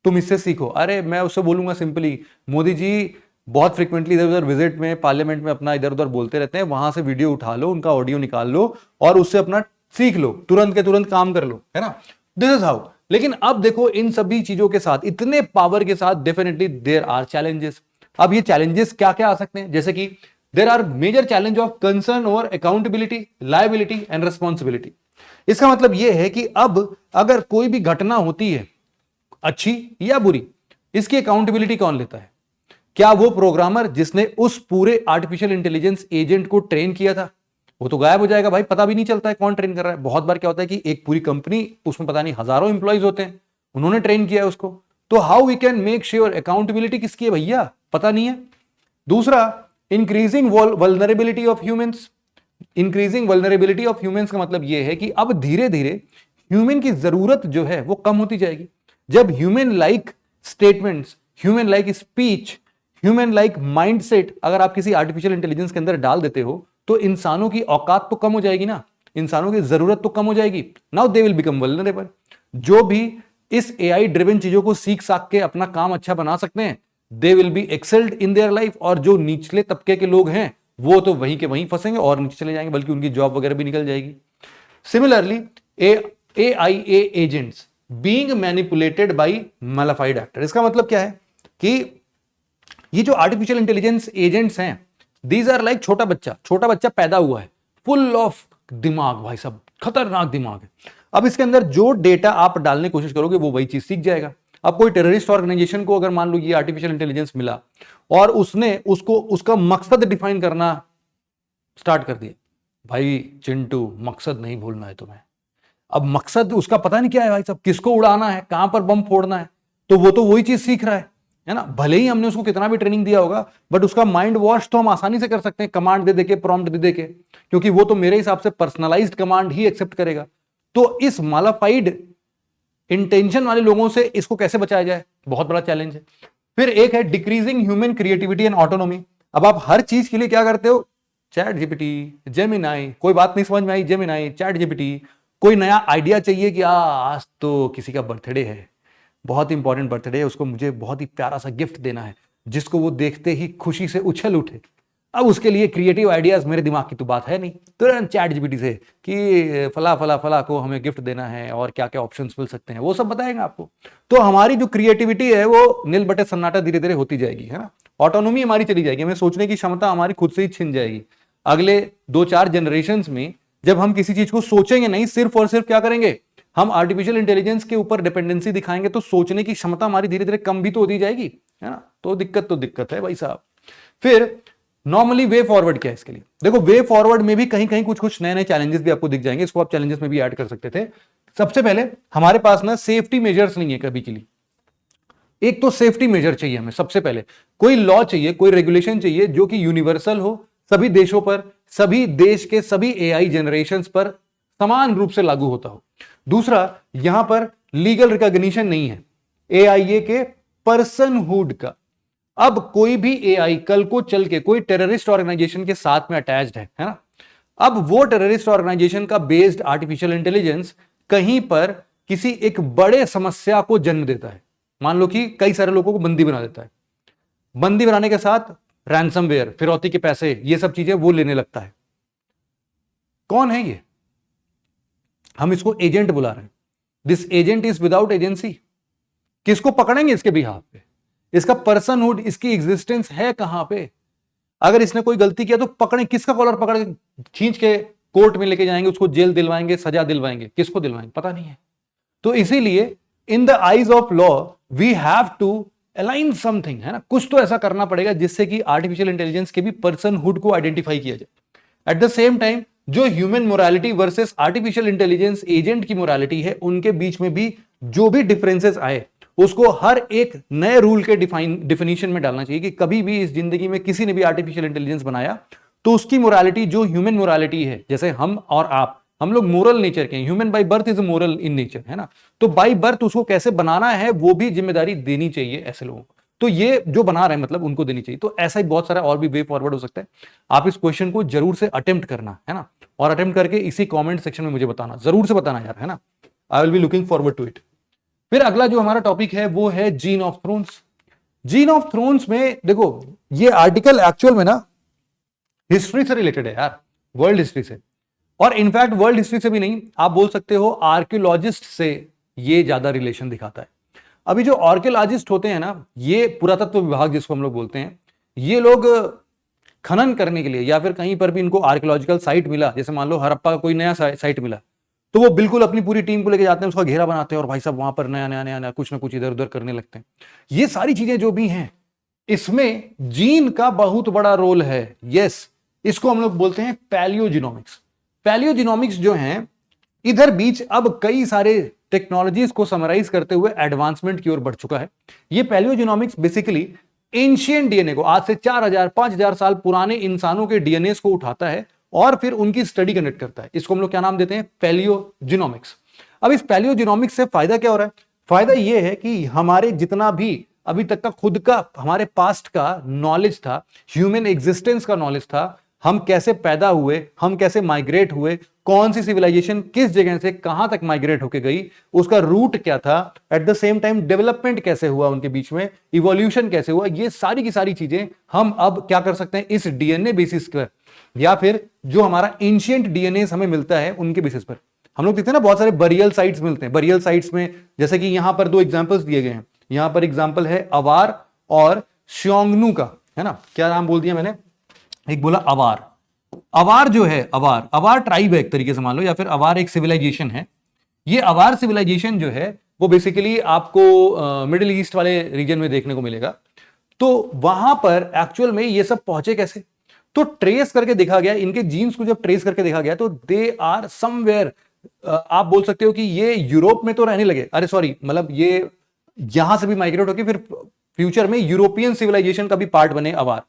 तुम इससे सीखो। अरे मैं उससे बोलूंगा सिंपली, मोदी जी बहुत फ्रिक्वेंटली इधर उधर विजिट में, पार्लियामेंट में अपना इधर उधर बोलते रहते हैं, वहां से वीडियो उठा लो, उनका ऑडियो निकाल लो और उससे अपना सीख लो, तुरंत के तुरंत काम कर लो, है ना। This is how. लेकिन अब देखो इन सभी चीजों के साथ, इतने पावर के साथ, डेफिनेटली देयर आर चैलेंजेस। अब ये चैलेंजेस क्या क्या आ सकते हैं, जैसे कि there are major challenge of concern over accountability, liability and responsibility. इसका मतलब यह है कि अब अगर कोई भी घटना होती है अच्छी या बुरी, इसकी अकाउंटेबिलिटी कौन लेता है? क्या वो प्रोग्रामर जिसने उस पूरे आर्टिफिशियल इंटेलिजेंस एजेंट को ट्रेन किया था? वो तो गायब हो जाएगा भाई, पता भी नहीं चलता है कौन ट्रेन कर रहा है। बहुत बार क्या होता है कि एक पूरी कंपनी, उसमें पता नहीं हजारों इंप्लॉइज होते हैं, उन्होंने ट्रेन किया है उसको, तो how we can make sure accountability किसकी है भैया? पता नहीं है। दूसरा, increasing vulnerability of humans. Increasing vulnerability of humans का मतलब यह है कि अब धीरे धीरे ह्यूमन की जरूरत जो है वो कम होती जाएगी। जब human like statements, human like speech, human like mindset अगर आप किसी आर्टिफिशियल इंटेलिजेंस के अंदर डाल देते हो, तो इंसानों की औकात तो कम हो जाएगी ना, इंसानों की जरूरत तो कम हो जाएगी। Now they will become vulnerable. जो भी इस एआई ड्रिवन चीजों को सीख साख के अपना काम अच्छा बना सकते हैं, they will be excelled in their life. और जो निचले तबके के लोग हैं वो तो वहीं के वहीं फंसेंगे और नीचे चले जाएंगे, बल्कि उनकी जॉब वगैरह भी निकल जाएगी। Similarly, AIA agents being manipulated by mollified actor. इसका मतलब क्या है कि ये जो आर्टिफिशियल इंटेलिजेंस एजेंट्स हैं, दीज आर लाइक छोटा बच्चा पैदा हुआ है, फुल ऑफ दिमाग, भाई साहब खतरनाक दिमाग है। अब इसके अंदर जो डेटा आप डालने की कोशिश करोगे वो वही चीज सीख जाएगा। अब कोई टेररिस्ट ऑर्गेनाइजेशन को अगर मान लो ये आर्टिफिशियल इंटेलिजेंस मिला और उसने उसको उसका मकसद डिफाइन करना स्टार्ट कर दिया, भाई चिंटू मकसद नहीं भूलना है तुम्हें। अब मकसद उसका पता नहीं क्या है भाई साहब, किसको उड़ाना है, कहां पर बम फोड़ना है, तो वो तो वही चीज सीख रहा है ना। भले ही हमने उसको कितना भी ट्रेनिंग दिया होगा, बट उसका माइंड वॉश तो हम आसानी से कर सकते हैं कमांड दे देके, प्रॉम्प्ट दे देके, क्योंकि वो तो मेरे हिसाब से पर्सनलाइज्ड कमांड ही एक्सेप्ट करेगा। तो इस मालाफाइड इंटेंशन वाले लोगों से इसको कैसे बचाया जाए, बहुत बड़ा चैलेंज है। फिर एक है decreasing human creativity and autonomy. अब आप हर चीज के लिए क्या करते हो, चैट जीपीटी, जेमिनाई, कोई बात नहीं समझ में आई, जेमिनाई, चैट जीपीटी। कोई नया आइडिया चाहिए कि आज तो किसी का बर्थडे है, बहुत इंपॉर्टेंट बर्थडे है, उसको मुझे बहुत ही प्यारा सा गिफ्ट देना है जिसको वो देखते ही खुशी से उछल उठे। अब उसके लिए क्रिएटिव आइडियाज, मेरे दिमाग की तो बात है नहीं, तुरंत चैट जीपीटी से कि फला फला फला को हमें गिफ्ट देना है और क्या क्या ऑप्शंस मिल सकते हैं, वो सब बताएंगे आपको। तो हमारी जो क्रिएटिविटी है वो नील बटे सन्नाटा धीरे धीरे होती जाएगी, है ना। ऑटोनॉमी हमारी चली जाएगी, हमें सोचने की क्षमता हमारी खुद से ही छिन जाएगी। अगले 2-4 जनरेशन में जब हम किसी चीज को सोचेंगे नहीं, सिर्फ और सिर्फ क्या करेंगे, हम आर्टिफिशियल इंटेलिजेंस के ऊपर डिपेंडेंसी दिखाएंगे, तो सोचने की क्षमता हमारी धीरे धीरे कम भी तो होती जाएगी, है ना। तो दिक्कत है भाई साहब। फिर नॉर्मली वे फॉरवर्ड क्या है इसके लिए, देखो वे फॉरवर्ड में भी कहीं कहीं कुछ नए नए चैलेंजेस भी आपको दिख जाएंगे, इसको आप चैलेंजेस में भी ऐड कर सकते थे। सबसे पहले हमारे पास ना सेफ्टी मेजर्स नहीं है कभी के लिए। एक तो सेफ्टी मेजर चाहिए हमें, सबसे पहले कोई लॉ चाहिए, कोई रेगुलेशन चाहिए जो कि यूनिवर्सल हो, सभी देशों पर, सभी देश के सभी एआई जनरेशंस पर समान रूप से लागू होता हो। दूसरा, यहां पर लीगल रिकॉग्निशन नहीं है एआईए के पर्सनहुड का। अब कोई भी एआई कल को चल के कोई टेररिस्ट ऑर्गेनाइजेशन के साथ में अटैच्ड है ना, अब वो टेररिस्ट ऑर्गेनाइजेशन का बेस्ड आर्टिफिशियल इंटेलिजेंस कहीं पर किसी एक बड़े समस्या को जन्म देता है। मान लो कि कई सारे लोगों को बंदी बना देता है, बंदी बनाने के साथ रैंसमवेयर, फिरौती के पैसे, ये सब चीजें वो लेने लगता है। कौन है ये? हम इसको एजेंट बुला रहे हैं। This agent is without agency. किसको पकड़ेंगे इसके बिहाफ पे? इसका पर्सनहुड, इसकी एग्जिस्टेंस है कहां पे? अगर इसने कोई गलती किया तो पकड़े, किसका कॉलर पकड़ के खींच के कोर्ट में लेके जाएंगे, उसको जेल दिलवाएंगे, सजा दिलवाएंगे, किसको दिलवाएंगे पता नहीं है। तो इसीलिए in the eyes of law we have to align something, है ना, कुछ तो ऐसा करना पड़ेगा जिससे कि आर्टिफिशियल इंटेलिजेंस के भी पर्सनहुड को आइडेंटिफाई किया जाए। एट द सेम टाइम जो human morality versus artificial intelligence agent की मोरालिटी है, उनके बीच में भी जो भी डिफरेंसेस आए उसको हर एक नए रूल के डिफिनीशन में डालना चाहिए कि कभी भी इस जिंदगी में किसी ने भी आर्टिफिशियल इंटेलिजेंस बनाया तो उसकी मोरालिटी जो ह्यूमन मोरालिटी है, जैसे हम और आप, हम लोग मोरल नेचर के हैं, human by birth is moral in nature, है ना। तो बाय बर्थ उसको कैसे बनाना है वो भी जिम्मेदारी देनी चाहिए ऐसे लोगों को। तो ये जो बना रहे हैं मतलब उनको देनी चाहिए। तो ऐसा ही बहुत सारा और भी वे फॉरवर्ड हो सकता है। आप इस क्वेश्चन को जरूर से अटेम्प्ट करना, है ना, और अटेम्प्ट करके इसी कमेंट सेक्शन में मुझे बताना, जरूर से बताना यार, है ना। I will be looking forward to it. फिर अगला जो हमारा टॉपिक है वो है gene of thrones. Gene of thrones में देखो, ये आर्टिकल एक्चुअल में ना हिस्ट्री से रिलेटेड है यार, वर्ल्ड हिस्ट्री से, और इनफैक्ट वर्ल्ड हिस्ट्री से भी नहीं, आप बोल सकते हो आर्कियोलॉजिस्ट से ये ज्यादा रिलेशन दिखाता है। अभी जो आर्कियोलॉजिस्ट होते हैं ना, ये पुरातत्व विभाग जिसको हम लोग बोलते हैं, ये लोग खनन करने के लिए या फिर कहीं पर भी इनको आर्कियोलॉजिकल साइट मिला, जैसे मान लो हड़प्पा का कोई नया साइट मिला, तो वो बिल्कुल अपनी पूरी टीम को लेके जाते हैं, उसका घेरा बनाते हैं और भाई साहब वहां पर नया नया नया नया कुछ ना कुछ इधर उधर करने लगते हैं। ये सारी चीजें जो भी हैं, इसमें जीन का बहुत बड़ा रोल है। यस, इसको हम लोग बोलते हैं पैलियोजिनोमिक्स। पैलियोजिनोमिक्स जो है, इधर बीच अब कई सारे टेक्नोलॉजीज को समराइज करते हुए एडवांसमेंट की ओर बढ़ चुका है। ये पैलियोजिनोमिक्स बेसिकली एंशियंट डीएनए को, आज से 4000 5000 साल पुराने इंसानों के डीएनए को उठाता है और फिर उनकी स्टडी कंडक्ट करता है। इसको हम लोग क्या नाम देते हैं? पैलियोजिनोमिक्स। अब इस पैलियोजिनोमिक्स से फायदा क्या हो रहा है? फायदा यह है कि हमारे जितना भी अभी तक का खुद का हमारे पास्ट का नॉलेज था, ह्यूमन एग्जिस्टेंस का नॉलेज था, हम कैसे पैदा हुए, हम कैसे माइग्रेट हुए, कौन सी सिविलाइजेशन किस जगह से कहां तक माइग्रेट होके गई, उसका रूट क्या था, eight the same time development कैसे हुआ उनके बीच में, इवोल्यूशन कैसे हुआ, ये सारी की सारी चीजें हम अब क्या कर सकते हैं इस डीएनए बेसिस पर, या फिर जो हमारा एंशिएंट डीएनए हमें मिलता है उनके बेसिस पर। हम लोग देखते हैं ना, बहुत सारे बरियल साइट्स मिलते हैं। बरियल साइट्स में जैसे कि यहां पर 2 एग्जांपल्स दिए गए हैं। यहां पर एग्जांपल है अवार और श्योंगनू का, है ना। क्या नाम बोल दिया मैंने? एक बोला अवार। अवार जो है, अवार ट्राइब है एक तरीके से मान लो, या फिर अवार एक सिविलाइजेशन है। ये अवार सिविलाइजेशन जो है वो बेसिकली आपको मिडिल ईस्ट वाले रीजन में देखने को मिलेगा। तो वहां पर एक्चुअल में ये सब पहुंचे कैसे? तो ट्रेस करके देखा गया, इनके जीन्स को जब ट्रेस करके देखा गया तो दे आर समवेयर, आप बोल सकते हो कि ये यूरोप में तो रहने लगे, अरे सॉरी, मतलब ये यहां से भी माइग्रेट होकर फिर फ्यूचर में यूरोपियन सिविलाइजेशन का भी पार्ट बने अवार।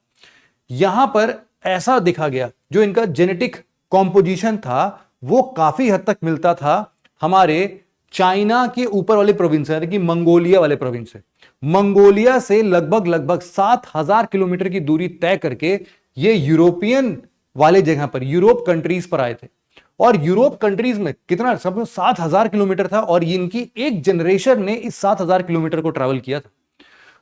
यहां पर ऐसा देखा गया जो इनका जेनेटिक कॉम्पोजिशन था वो काफी हद तक मिलता था हमारे चाइना के ऊपर वाले प्रोविंस यानी कि मंगोलिया वाले प्रोविंस से। मंगोलिया से लगभग 7000 किलोमीटर की दूरी तय करके ये यूरोपियन वाले जगह पर, यूरोप कंट्रीज पर आए थे। और यूरोप कंट्रीज में कितना, सब 7000 किलोमीटर था और इनकी एक जनरेशन ने इस 7000 किलोमीटर को ट्रैवल किया था।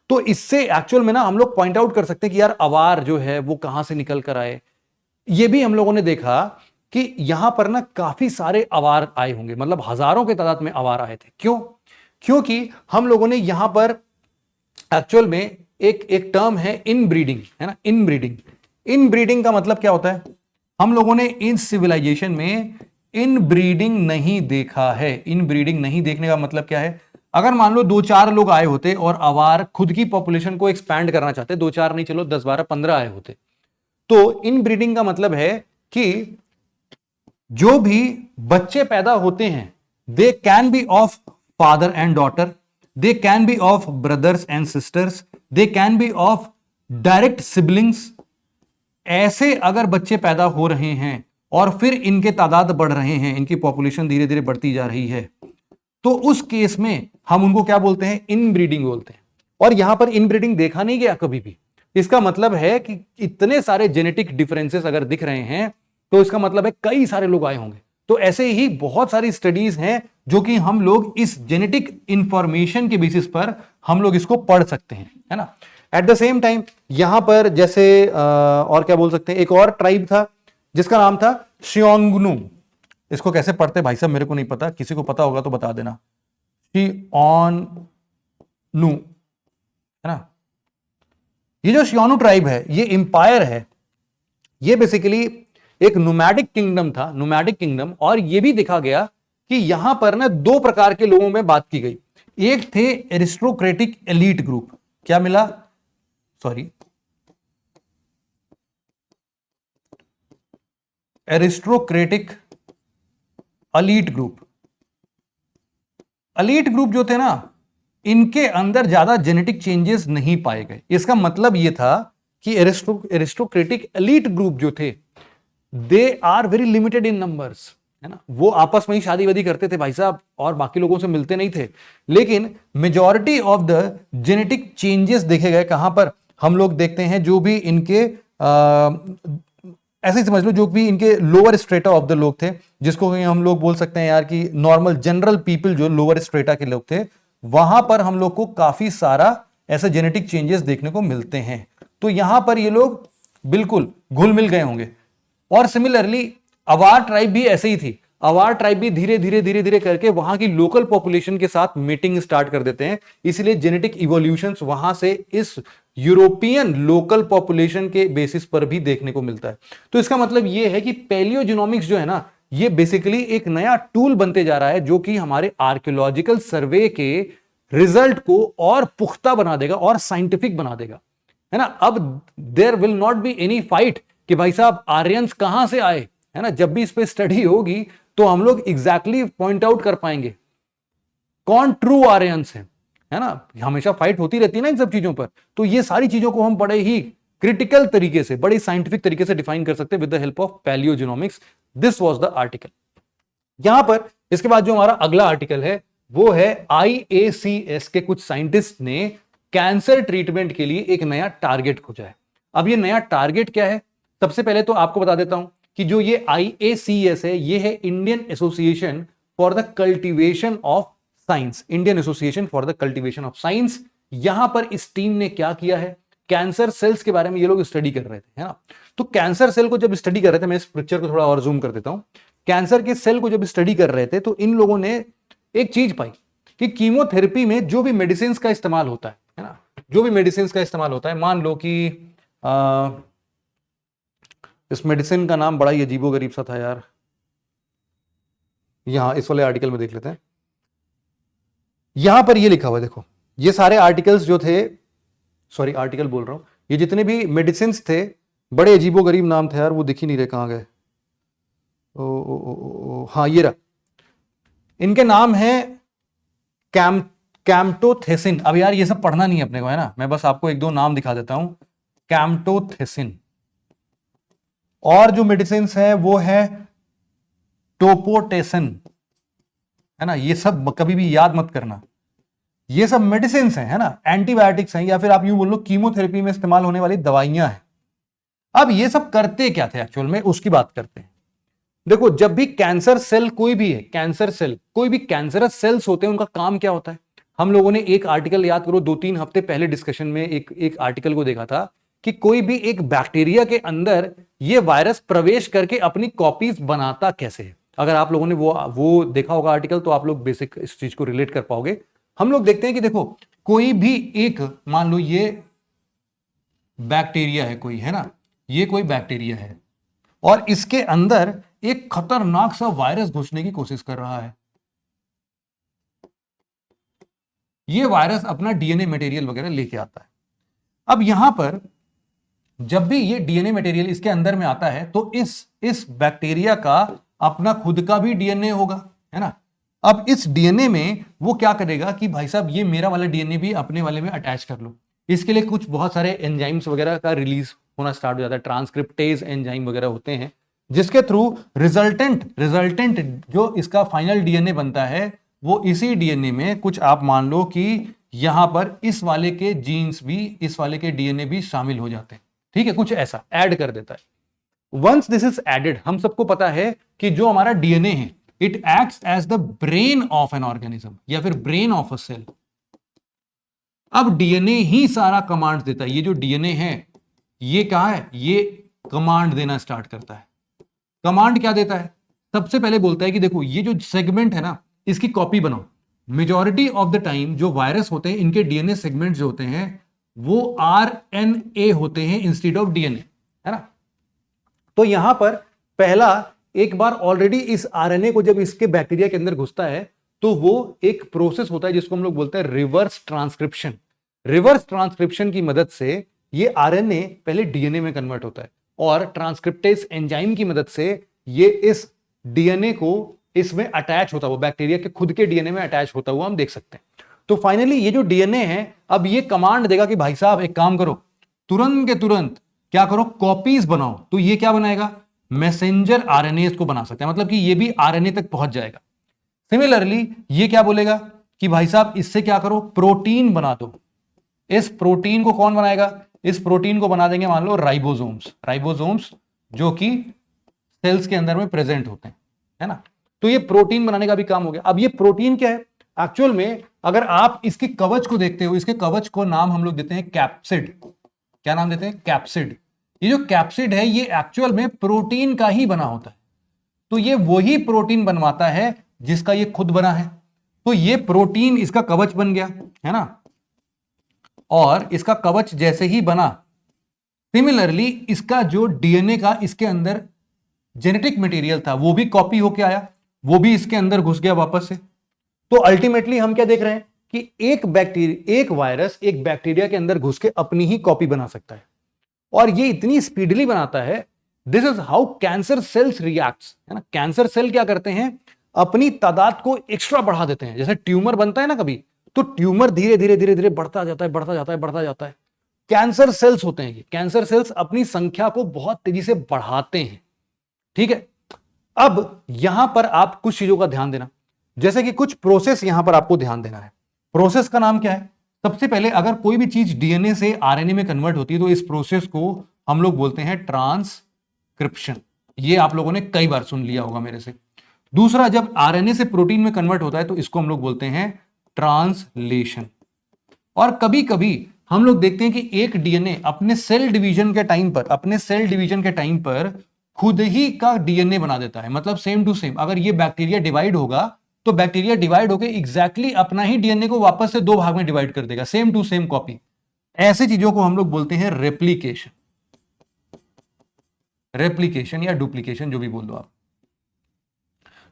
तो इससे एक्चुअल में ना हम लोग पॉइंट आउट कर सकते हैं कि यार अवार जो है वो कहां से निकल कर आए। ये भी हम लोगों ने देखा कि यहां पर ना काफी सारे अवार आए होंगे, मतलब हजारों के तादाद में अवार आए थे। क्यों? क्योंकि हम लोगों ने यहां पर एक्चुअल में एक टर्म है इनब्रीडिंग, है ना। इनब्रीडिंग का मतलब क्या होता है? हम लोगों ने इस सिविलाइजेशन में इनब्रीडिंग नहीं देखा है। इनब्रीडिंग नहीं देखने का मतलब क्या है? अगर मान लो 2-4 लोग आए होते और अवार खुद की पॉपुलेशन को एक्सपैंड करना चाहते, 2-4 नहीं, चलो 10-12-15 आए होते, तो इनब्रीडिंग का मतलब है कि जो भी बच्चे पैदा होते हैं they can be of father and daughter, they can be of brothers and sisters, they can be of direct siblings. ऐसे अगर बच्चे पैदा हो रहे हैं और फिर इनके तादाद बढ़ रहे हैं, इनकी पॉपुलेशन धीरे धीरे बढ़ती जा रही है, तो उस केस में हम उनको क्या बोलते हैं? इनब्रीडिंग बोलते हैं। और यहां पर इनब्रीडिंग देखा नहीं गया कभी भी। इसका मतलब है कि इतने सारे जेनेटिक डिफरेंसेस अगर दिख रहे हैं तो इसका मतलब है कई सारे लोग आए होंगे। तो ऐसे ही बहुत सारी स्टडीज हैं जो कि हम लोग इस जेनेटिक इंफॉर्मेशन के बेसिस पर हम लोग इसको पढ़ सकते हैं, है ना। एट द सेम टाइम यहां पर जैसे और क्या बोल सकते हैं, एक और ट्राइब था जिसका नाम था श्योंगनू। इसको कैसे पढ़ते भाई साहब मेरे को नहीं पता, किसी को पता होगा तो बता देना। श्योंगनू, है ना। ये जो श्योंगनू ट्राइब है ये एम्पायर है। ये बेसिकली एक नोमैडिक किंगडम था, नोमैडिक किंगडम। और ये भी देखा गया कि यहां पर ना 2 प्रकार के लोगों में बात की गई। एक थे एरिस्टोक्रेटिक एलीट ग्रुप। क्या मिला? Sorry, aristocratic elite group. Elite group जो थे ना, इनके अंदर ज्यादा जेनेटिक चेंजेस नहीं पाए गए। इसका मतलब यह था कि एरिस्टोक्रेटिक एलीट ग्रुप जो थे they are very limited in numbers, है ना। वो आपस में ही शादी वादी करते थे भाई साहब और बाकी लोगों से मिलते नहीं थे। लेकिन majority of the genetic changes देखे गए कहां पर? हम लोग देखते हैं जो भी इनके ऐसे ही समझ लो, जो भी इनके लोअर स्ट्रेटा ऑफ द लोग थे, जिसको हम लोग बोल सकते हैं यार कि नॉर्मल जनरल पीपल, जो लोअर स्ट्रेटा के लोग थे, वहां पर हम लोग को काफी सारा ऐसे जेनेटिक चेंजेस देखने को मिलते हैं। तो यहां पर ये लोग बिल्कुल घुल मिल गए होंगे। और सिमिलरली अवार ट्राइब भी ऐसे ही थी। अवार ट्राइब भी धीरे धीरे धीरे धीरे करके वहां की लोकल पॉपुलेशन के साथ मीटिंग स्टार्ट कर देते हैं, इसलिए जेनेटिक इवोल्यूशन वहां से इस यूरोपियन लोकल पॉपुलेशन के बेसिस पर भी देखने को मिलता है। तो इसका मतलब यह है कि पैलियोजेनोमिक्स जो है ना, ये बेसिकली एक नया टूल बनते जा रहा है जो कि हमारे आर्कियोलॉजिकल सर्वे के रिजल्ट को और पुख्ता बना देगा और साइंटिफिक बना देगा, है ना। अब there will not be any fight कि भाई साहब आर्यंस कहां से आए, है ना। जब भी इस पे स्टडी होगी तो हम लोग एग्जैक्टली पॉइंट आउट कर पाएंगे कौन ट्रू आर्यंस है ना। हमेशा फाइट होती रहती है ना इन सब चीजों पर, तो ये सारी चीजों को हम बड़े ही क्रिटिकल तरीके से, बड़े साइंटिफिक तरीके से डिफाइन कर सकते हैं with the help of palaeogenomics. This was the article. यहां पर इसके बाद जो हमारा अगला आर्टिकल है वो है IACS के कुछ साइंटिस्ट ने कैंसर ट्रीटमेंट के लिए एक नया टारगेट खोजा है। अब ये नया टारगेट क्या है, सबसे पहले तो आपको बता देता हूं कि जो ये IACS है, ये है Indian association for the cultivation of science. Indian association for the cultivation of science. यहां पर इस टीम ने क्या किया है, कैंसर सेल्स के बारे में ये लोग स्टडी कर रहे थे, है ना। तो कैंसर सेल को जब स्टडी कर रहे थे, मैं इस पिक्चर को थोड़ा और जूम कर देता हूं। कैंसर के सेल को जब स्टडी कर रहे थे तो इन लोगों ने एक चीज पाई कि कीमोथेरेपी में जो भी मेडिसिन का इस्तेमाल होता है ना, जो भी मेडिसिन का इस्तेमाल होता है, मान लो कि इस मेडिसिन का नाम बड़ा ही अजीबोगरीब सा था यार, यहां इस वाले आर्टिकल में देख लेते हैं। यहां पर ये लिखा हुआ है, देखो ये सारे आर्टिकल्स जो थे, सॉरी आर्टिकल बोल रहा हूं, ये जितने भी मेडिसिन थे बड़े अजीबोगरीब नाम थे यार, वो दिख ही नहीं रहे, कहां गए। हाँ ये रहा, इनके नाम है कैम्टोथेसिन। अब यार ये सब पढ़ना नहीं है अपने को, है ना, मैं बस आपको एक दो नाम दिखा देता हूं। कैम्टोथेसिन, और जो मेडिसिन है वो है टोपोटेसन, है ना। ये सब कभी भी याद मत करना, ये सब मेडिसिन हैं, है ना, एंटीबायोटिक्स हैं, या फिर आप यूं बोलो कीमोथेरेपी में इस्तेमाल होने वाली दवाइयां हैं। अब ये सब करते क्या थे एक्चुअल में, उसकी बात करते हैं। देखो जब भी कैंसर सेल कोई भी है, कैंसर सेल कोई भी कैंसरस सेल्स होते हैं, उनका काम क्या होता है। हम लोगों ने एक आर्टिकल याद करो 2-3 हफ्ते पहले डिस्कशन में एक आर्टिकल को देखा था कि कोई भी एक बैक्टीरिया के अंदर ये वायरस प्रवेश करके अपनी कॉपीज बनाता कैसे है। अगर आप लोगों ने वो देखा होगा आर्टिकल तो आप लोग बेसिक इस चीज को रिलेट कर पाओगे। हम लोग देखते हैं कि देखो कोई भी एक, मान लो ये बैक्टीरिया है कोई, है ना, ये कोई बैक्टीरिया है और इसके अंदर एक खतरनाक सा वायरस घुसने की कोशिश कर रहा है। ये वायरस अपना डीएनए मटेरियल वगैरह लेके आता है। अब यहां पर जब भी ये डीएनए मटेरियल इसके अंदर में आता है तो इस बैक्टीरिया का अपना खुद का भी डीएनए होगा, है ना। अब इस डीएनए में वो क्या करेगा कि भाई साहब ये मेरा वाला डीएनए भी अपने वाले में अटैच कर लो। इसके लिए कुछ बहुत सारे एंजाइम्स वगैरह का रिलीज होना स्टार्ट हो जाता है, ट्रांसक्रिप्टेज एंजाइम वगैरह होते हैं, जिसके थ्रू रिजल्टेंट जो इसका फाइनल डीएनए बनता है वो इसी डीएनए में कुछ आप मान लो कि यहां पर इस वाले के जीन्स भी, इस वाले के डीएनए भी शामिल हो जाते हैं, ठीक है, कुछ ऐसा ऐड कर देता है। वंस दिस इज एडेड, हम सबको पता है कि जो हमारा डीएनए है it acts as the brain of an organism या फिर ब्रेन ऑफ अ सेल। अब डीएनए ही सारा कमांड देता है। ये जो डीएनए है ये क्या है, ये कमांड देना स्टार्ट करता है। कमांड क्या देता है, सबसे पहले बोलता है कि देखो ये जो सेगमेंट है ना इसकी कॉपी बनाओ। मेजॉरिटी ऑफ द टाइम जो वायरस होते हैं इनके डीएनए सेगमेंट जो होते हैं वो आरएनए होते हैं इंस्टेड ऑफ डीएनए, है ना। तो यहां पर पहला एक बार ऑलरेडी इस आरएनए को जब इसके बैक्टीरिया के अंदर घुसता है तो वो एक प्रोसेस होता है जिसको हम लोग बोलते हैं रिवर्स ट्रांसक्रिप्शन। रिवर्स ट्रांसक्रिप्शन की मदद से ये आरएनए पहले डीएनए में कन्वर्ट होता है और ट्रांसक्रिप्टेज एंजाइम की मदद से ये इस डीएनए को इसमें अटैच होता हुआ, बैक्टीरिया के खुद के डीएनए में अटैच होता हुआ हम देख सकते हैं। तो फाइनली ये जो डीएनए है अब ये कमांड देगा कि भाई साहब एक काम करो, तुरंत के तुरंत क्या करो, कॉपीज बनाओ। तो ये क्या बनाएगा, मैसेंजर आरएनए को बना सकते हैं, मतलब कि ये भी आरएनए तक पहुंच जाएगा। सिमिलरली ये क्या बोलेगा कि भाई साहब इससे क्या करो, प्रोटीन बना दो। इस प्रोटीन को कौन बनाएगा, इस प्रोटीन को बना देंगे मान लो राइबोसोम्स जो कि सेल्स के अंदर में प्रेजेंट होते हैं, है ना। तो ये प्रोटीन बनाने का भी काम हो गया। अब ये प्रोटीन क्या है एक्चुअल में, अगर आप इसके कवच को देखते हो, इसके कवच को नाम हम लोग देते हैं कैप्सिड। क्या नाम देते हैं, कैप्सिड। ये जो कैप्सिड है ये एक्चुअल में प्रोटीन का ही बना होता है। तो ये वही प्रोटीन बनवाता है जिसका ये खुद बना है। तो ये प्रोटीन इसका कवच बन गया, है ना, और इसका कवच जैसे ही बना, सिमिलरली इसका जो डीएनए का इसके अंदर जेनेटिक मटेरियल था वो भी कॉपी होके आया, वो भी इसके अंदर घुस गया वापस से। तो अल्टीमेटली हम क्या देख रहे हैं कि एक वायरस एक बैक्टीरिया के अंदर घुस के अपनी ही कॉपी बना सकता है, और ये इतनी स्पीडली बनाता है। This is how cancer cells reacts, है ना। कैंसर सेल क्या करते हैं, अपनी तादाद को एक्स्ट्रा बढ़ा देते हैं। जैसे ट्यूमर बनता है ना कभी, तो ट्यूमर धीरे धीरे धीरे धीरे बढ़ता जाता है, बढ़ता जाता है, बढ़ता जाता है। कैंसर सेल्स होते हैं ये, कैंसर सेल्स अपनी संख्या को बहुत तेजी से बढ़ाते हैं, ठीक है। अब यहां पर आप कुछ चीजों का ध्यान देना, जैसे कि कुछ प्रोसेस यहां पर आपको ध्यान देना है। प्रोसेस का नाम क्या है? सबसे पहले अगर कोई भी चीज डीएनए से आरएनए में कन्वर्ट होती है तो इस प्रोसेस को हम लोग बोलते हैं ट्रांसक्रिप्शन। ये आप लोगों ने कई बार सुन लिया होगा मेरे से। दूसरा, जब आरएनए से प्रोटीन में कन्वर्ट होता है तो इसको हम लोग बोलते हैं ट्रांसलेशन। और कभी कभी हम लोग देखते हैं कि एक डीएनए अपने सेल डिवीजन के टाइम पर खुद ही का डीएनए बना देता है, मतलब सेम टू सेम। अगर ये बैक्टीरिया डिवाइड होगा तो बैक्टीरिया डिवाइड होकर एग्जैक्टली अपना ही डीएनए को वापस से 2 भाग में डिवाइड कर देगा, सेम टू सेम कॉपी। ऐसी चीजों को हम लोग बोलते हैं रेप्लिकेशन या डुप्लीकेशन, जो भी बोल दो आप।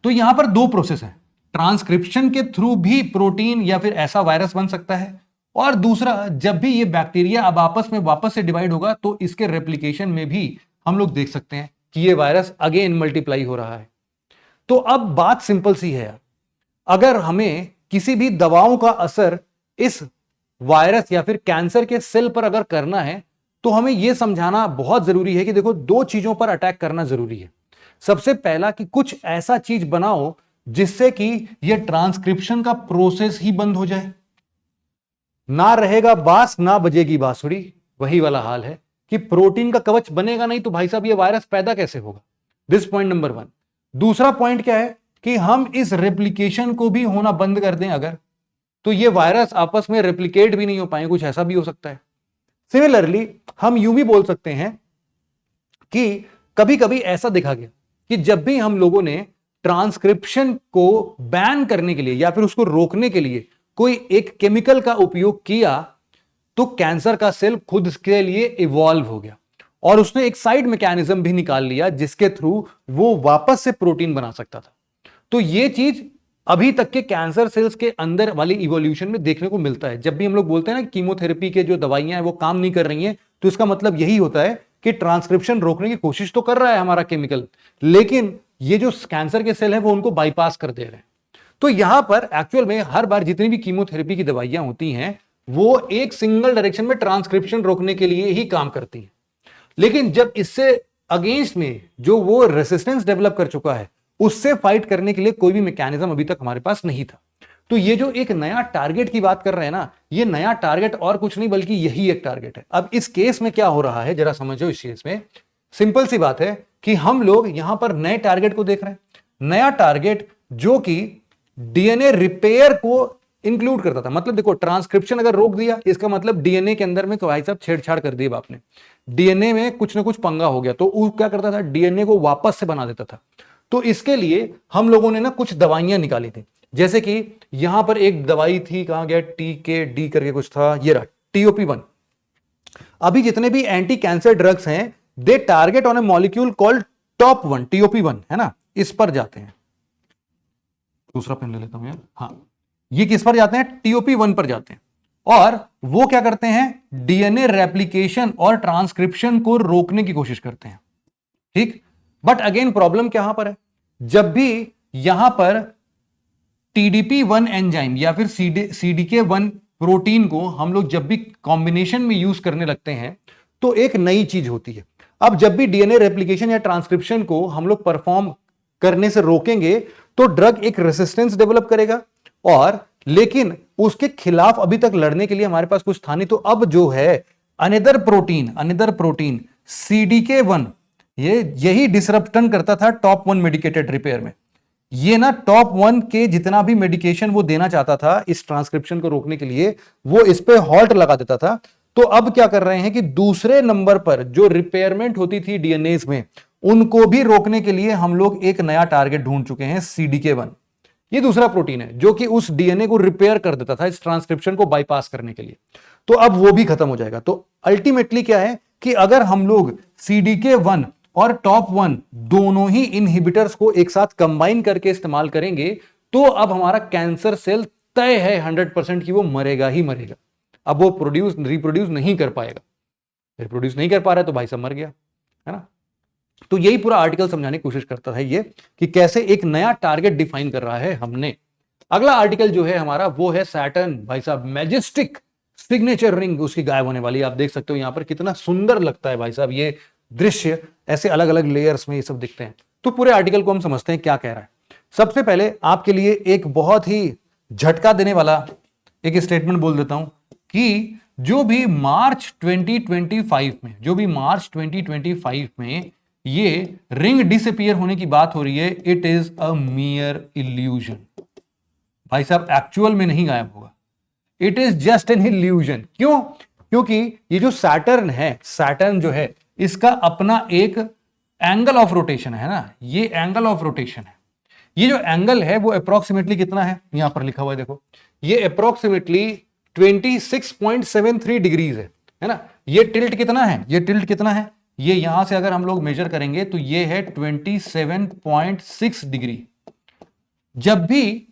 तो यहां पर 2 प्रोसेस है। ट्रांसक्रिप्शन के थ्रू भी प्रोटीन या फिर ऐसा वायरस बन सकता है, और दूसरा, जब भी ये बैक्टीरिया अब आपस में वापस से डिवाइड होगा तो इसके रेप्लिकेशन में भी हम लोग देख सकते हैं कि ये वायरस अगेन मल्टीप्लाई हो रहा है। तो अब बात सिंपल सी है, अगर हमें किसी भी दवाओं का असर इस वायरस या फिर कैंसर के सेल पर अगर करना है तो हमें यह समझाना बहुत जरूरी है कि देखो 2 चीजों पर अटैक करना जरूरी है। सबसे पहला कि कुछ ऐसा चीज बनाओ जिससे कि यह ट्रांसक्रिप्शन का प्रोसेस ही बंद हो जाए। ना रहेगा बांस ना बजेगी बांसुरी, वही वाला हाल है कि प्रोटीन का कवच बनेगा नहीं तो भाई साहब ये वायरस पैदा कैसे होगा। This point number 1। दूसरा पॉइंट क्या है कि हम इस रेप्लिकेशन को भी होना बंद कर दें अगर, तो ये वायरस आपस में रेप्लिकेट भी नहीं हो पाए, कुछ ऐसा भी हो सकता है। सिमिलरली हम यूं भी बोल सकते हैं कि कभी कभी ऐसा देखा गया कि जब भी हम लोगों ने ट्रांसक्रिप्शन को बैन करने के लिए या फिर उसको रोकने के लिए कोई एक केमिकल का उपयोग किया तो कैंसर का सेल खुद के लिए इवॉल्व हो गया और उसने एक साइड मैकेनिज्म भी निकाल लिया जिसके थ्रू वो वापस से प्रोटीन बना सकता था। तो ये चीज अभी तक के कैंसर सेल्स के अंदर वाली इवोल्यूशन में देखने को मिलता है। जब भी हम लोग बोलते हैं ना कीमोथेरेपी के जो दवाइयां हैं वो काम नहीं कर रही हैं, तो इसका मतलब यही होता है कि ट्रांसक्रिप्शन रोकने की कोशिश तो कर रहा है हमारा केमिकल, लेकिन ये जो कैंसर के सेल है वो उनको बाईपास कर दे रहे हैं। तो यहां पर एक्चुअल में हर बार जितनी भी कीमोथेरेपी की दवाइयां होती हैं वो एक सिंगल डायरेक्शन में ट्रांसक्रिप्शन रोकने के लिए ही काम करती हैं, लेकिन जब इससे अगेंस्ट में जो वो रेसिस्टेंस डेवलप कर चुका है उससे फाइट करने के लिए कोई भी मैकेनिज्म अभी तक हमारे पास नहीं था। तो ये जो एक नया टारगेट की बात कर रहे हैं ना, ये नया टारगेट और कुछ नहीं बल्कि यही एक टारगेट है। अब इस केस में क्या हो रहा है जरा समझो। इस केस में सिंपल सी बात है कि हम लोग यहां पर नए टारगेट को देख रहे हैं, नया टारगेट जो कि डीएनए रिपेयर को इंक्लूड करता था। मतलब देखो ट्रांसक्रिप्शन अगर रोक दिया इसका मतलब डीएनए के अंदर में तो भाई साहब छेड़छाड़ कर दी आपने, डीएनए में कुछ ना कुछ पंगा हो गया, तो वो क्या करता था डीएनए को वापस से बना देता था। तो इसके लिए हम लोगों ने ना कुछ दवाइयां निकाली थी, जैसे कि यहां पर एक दवाई थी, कहां गया, TKD करके कुछ था, ये रहा TOP1। अभी जितने भी एंटी कैंसर ड्रग्स हैं दे target on A molecule called TOP1, TOP1 है ना, इस पर जाते हैं। दूसरा पेन ले लेता हूं यार। हाँ, ये किस पर जाते हैं, TOP1 पर जाते हैं, और वो क्या करते हैं डीएनए रेप्लिकेशन और ट्रांसक्रिप्शन को रोकने की कोशिश करते हैं। ठीक, बट अगेन प्रॉब्लम क्या पर है, जब भी यहां पर TDP1 एंजाइम या फिर CDK1 प्रोटीन को हम लोग जब भी कॉम्बिनेशन में यूज करने लगते हैं तो एक नई चीज होती है। अब जब भी डीएनए रेप्लिकेशन या ट्रांसक्रिप्शन को हम लोग परफॉर्म करने से रोकेंगे तो ड्रग एक रेसिस्टेंस डेवलप करेगा, और लेकिन उसके खिलाफ अभी तक लड़ने के लिए हमारे पास कुछ था नहीं। तो अब जो है अनदर प्रोटीन CDK1, यही डिसरप्शन करता था TOP1 मेडिकेटेड रिपेयर में। ये ना TOP1 के जितना भी मेडिकेशन वो देना चाहता था इस ट्रांसक्रिप्शन को रोकने के लिए वो इस पे हॉल्ट लगा देता था। तो अब क्या कर रहे हैं कि दूसरे नंबर पर जो रिपेयरमेंट होती थी डीएनए में उनको भी रोकने के लिए हम लोग एक नया टारगेट ढूंढ चुके हैं, CDK1। ये दूसरा प्रोटीन है जो कि उस डीएनए को रिपेयर कर देता था इस ट्रांसक्रिप्शन को बाईपास करने के लिए, तो अब वो भी खत्म हो जाएगा। तो अल्टीमेटली क्या है कि अगर हम लोग CDK1 और TOP1 दोनों ही इनहिबिटर्स को एक साथ कंबाइन करके इस्तेमाल करेंगे तो अब हमारा कैंसर सेल तय है 100% कि वो मरेगा ही मरेगा। अब वो रिप्रोड्यूस नहीं कर पाएगा, रिप्रोड्यूस नहीं कर पा रहा है तो भाई साहब मर गया, है ना। तो यही पूरा आर्टिकल समझाने की कोशिश करता है ये कि कैसे एक नया टारगेट डिफाइन कर रहा है हमने। अगला आर्टिकल जो है हमारा वो है सैटर्न, भाई साहब मैजेस्टिक सिग्नेचर रिंग उसकी गायब होने वाली है। आप देख सकते हो यहां पर कितना सुंदर लगता है भाई साहब ये दृश्य, ऐसे अलग अलग लेयर्स में ये सब दिखते हैं। तो पूरे आर्टिकल को हम समझते हैं क्या कह रहा है। सबसे पहले आपके लिए एक बहुत ही झटका देने वाला एक स्टेटमेंट बोल देता हूं कि जो भी मार्च 2025 में ये रिंग डिसअपीयर होने की बात हो रही है, इट इज अ मियर इल्यूजन। भाई साहब एक्चुअल में नहीं गायब होगा, it is just an illusion. क्यों? क्योंकि ये जो सैटर्न है, सैटर्न जो है इसका अपना एक एंगल ऑफ रोटेशन है ना, ये एंगल ऑफ रोटेशन है। ये जो एंगल है वो अप्रोक्सीमेटली कितना है, यहां पर लिखा हुआ है देखो, ये अप्रोक्सीमेटली 26.73 डिग्रीज है ना। ये टिल्ट कितना है, ये टिल्ट कितना है, ये यहां से अगर हम लोग मेजर करेंगे तो ये है 27.6 डिग्री। जब भी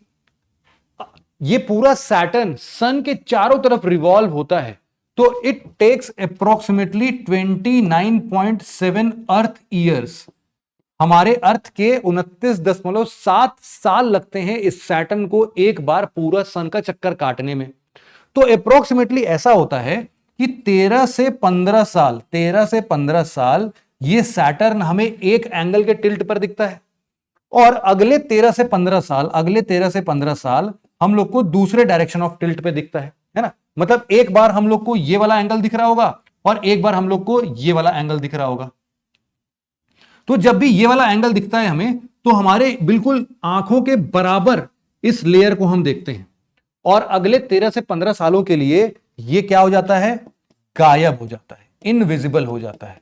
ये पूरा सैटर्न सन के चारों तरफ रिवॉल्व होता है तो it takes approximately 29.7 earth years. हमारे अर्थ के 29.7 साल लगते हैं इस सैटर्न को एक बार पूरा सन का चक्कर काटने में। तो अप्रोक्सीमेटली ऐसा होता है कि 13 से 15 साल ये सैटर्न हमें एक एंगल के टिल्ट पर दिखता है, और अगले 13 से 15 साल हम लोग को दूसरे डायरेक्शन ऑफ टिल्ट पे दिखता है ना। मतलब एक बार हम लोग को ये वाला एंगल दिख रहा होगा और एक बार हम लोग को ये वाला एंगल दिख रहा होगा। तो जब भी ये वाला एंगल दिखता है हमें तो हमारे बिल्कुल आंखों के बराबर इस लेयर को हम देखते हैं, और अगले 13 से 15 सालों के लिए ये क्या हो जाता है, गायब हो जाता है, इनविजिबल हो जाता है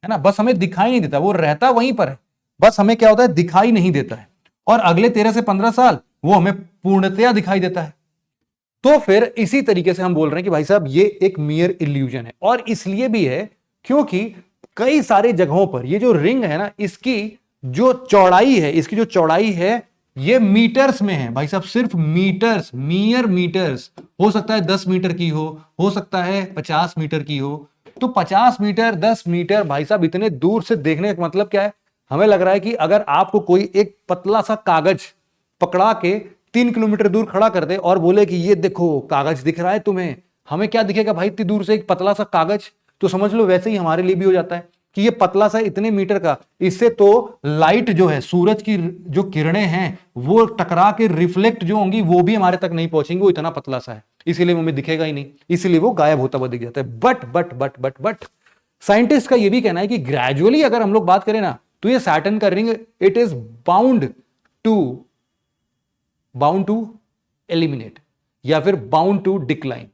ना। बस हमें दिखाई नहीं देता, वो रहता वहीं पर है, बस हमें क्या होता है, दिखाई नहीं देता है। और अगले 13 से 15 साल वो हमें पूर्णतया दिखाई देता है। तो फिर इसी तरीके से हम बोल रहे हैं कि भाई साहब ये एक मियर इल्यूजन है। और इसलिए भी है क्योंकि कई सारे जगहों पर ये जो रिंग है ना, इसकी जो चौड़ाई है ये मीटर्स में है भाई साहब, सिर्फ मीटर्स, मियर मीटर्स। हो सकता है 10 मीटर की हो सकता है 50 मीटर की हो। तो 50 मीटर 10 मीटर भाई साहब इतने दूर से देखने का मतलब क्या है, हमें लग रहा है कि अगर आपको कोई एक पतला सा कागज पकड़ा के 3 किलोमीटर दूर खड़ा कर दे और बोले कि ये देखो कागज दिख रहा है तुम्हें, हमें क्या दिखेगा भाई इतनी दूर से एक पतला सा कागज। तो समझ लो वैसे ही हमारे लिए भी हो जाता है कि ये पतला सा इतने मीटर का, इससे तो लाइट जो है, सूरज की जो किरणें हैं वो टकरा के रिफ्लेक्ट जो होंगी वो भी हमारे तक नहीं पहुंचेंगी, वो इतना पतला सा है, इसीलिए हमें दिखेगा ही नहीं, इसीलिए वो गायब होता हुआ दिख जाता है। बट साइंटिस्ट का ये भी कहना है कि ग्रेजुअली अगर हम लोग बात करें ना तो ये सैटर्न का ring it is bound to eliminate या फिर बाउंड टू डिक्लाइन।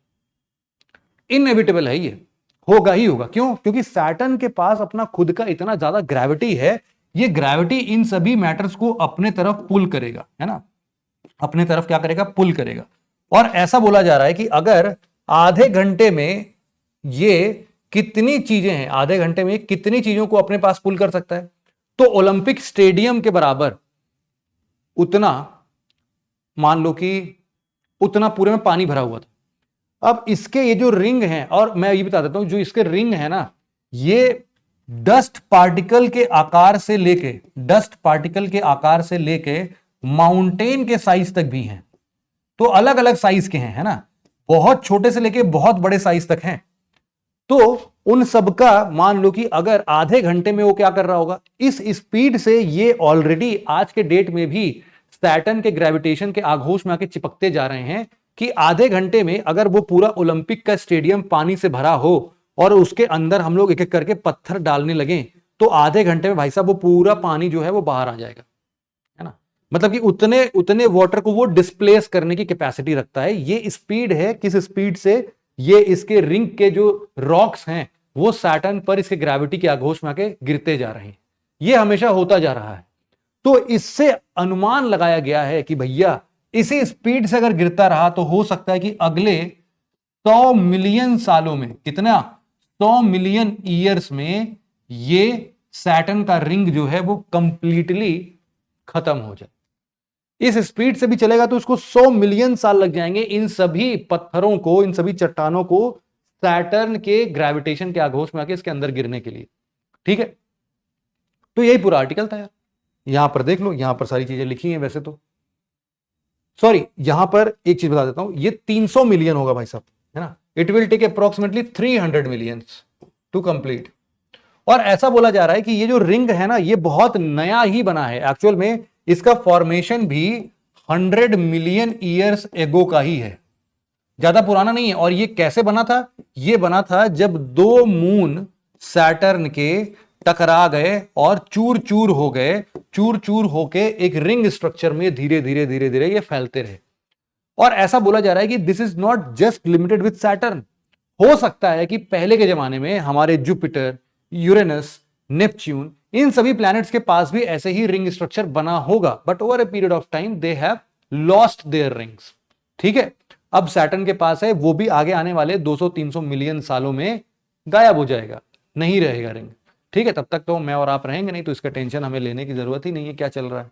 इनएविटेबल है, ये होगा ही होगा। क्यों? क्योंकि सैटर्न के पास अपना खुद का इतना ज्यादा ग्रेविटी है, ये ग्रेविटी इन सभी मैटर्स को अपने तरफ पुल करेगा, है ना, अपने तरफ क्या करेगा, पुल करेगा। और ऐसा बोला जा रहा है कि अगर आधे घंटे में ये कितनी चीजें हैं, आधे घंटे में कितनी चीजों को अपने पास पुल कर सकता है, तो ओलंपिक स्टेडियम के बराबर उतना, मान लो कि उतना पूरे में पानी भरा हुआ था। अब इसके ये जो रिंग है, और मैं ये बता देता हूं, जो इसके रिंग है ना, ये डस्ट पार्टिकल के आकार से लेके माउंटेन के साइज तक भी हैं। तो अलग अलग साइज के हैं, है ना, बहुत छोटे से लेके बहुत बड़े साइज तक हैं। तो उन सबका मान लो कि अगर आधे घंटे में वो क्या कर रहा होगा, इस स्पीड से ये ऑलरेडी आज के डेट में भी सैटर्न के ग्रेविटेशन के आघोष में आके चिपकते जा रहे हैं कि आधे घंटे में अगर वो पूरा ओलंपिक का स्टेडियम पानी से भरा हो और उसके अंदर हम लोग एक एक करके पत्थर डालने लगे तो आधे घंटे में भाई साहब वो पूरा पानी जो है वो बाहर आ जाएगा, है ना। मतलब कि उतने वाटर को वो डिस्प्लेस करने की कैपेसिटी रखता है। ये स्पीड है, किस स्पीड से ये इसके रिंग के जो रॉक्स हैं वो सैटर्न पर इसके ग्रेविटी के आघोष में आके गिरते जा रहे हैं। ये हमेशा होता जा रहा है। तो इससे अनुमान लगाया गया है कि भैया इसी स्पीड से अगर गिरता रहा तो हो सकता है कि अगले 100 मिलियन सालों में, कितना, 100 मिलियन ईयर्स में ये सैटर्न का रिंग जो है वो कंप्लीटली खत्म हो जाए। इस स्पीड से भी चलेगा तो उसको 100 मिलियन साल लग जाएंगे इन सभी पत्थरों को, इन सभी चट्टानों को सैटर्न के ग्रेविटेशन के आघोष में आके इसके अंदर गिरने के लिए। ठीक है, तो यही पूरा आर्टिकल था यार। यहां पर देख लो, यहां पर सारी चीजें लिखी हैं वैसे तो। सॉरी, यहां पर एक चीज बता देता हूं, ये 300 मिलियन होगा भाई साहब, है ना। It will take approximately 300 million to complete. और ऐसा बोला जा रहा है कि ये जो रिंग है ना, ये बहुत नया ही बना है। एक्चुअल में इसका फॉर्मेशन भी 100 मिलियन ईयर्स एगो का ही है, ज्यादा पुराना नहीं है। और ये कैसे बना था? ये बना था जब दो मून सैटर्न के टकरा गए और चूर चूर हो गए, चूर चूर होके एक रिंग स्ट्रक्चर में धीरे धीरे धीरे धीरे ये फैलते रहे। और ऐसा बोला जा रहा है कि this is not just limited with Saturn. हो सकता है कि पहले के जमाने में हमारे जुपिटर, यूरेनस, नेपच्यून, इन सभी प्लैनेट्स के पास भी ऐसे ही रिंग स्ट्रक्चर बना होगा, but over a period of time they have lost their rings. ठीक है, अब सैटर्न के पास है, वो भी आगे आने वाले 200-300 मिलियन सालों में गायब हो जाएगा, नहीं रहेगा रिंग। ठीक है, तब तक तो मैं और आप रहेंगे नहीं, तो इसका टेंशन हमें लेने की जरूरत ही नहीं है क्या चल रहा है।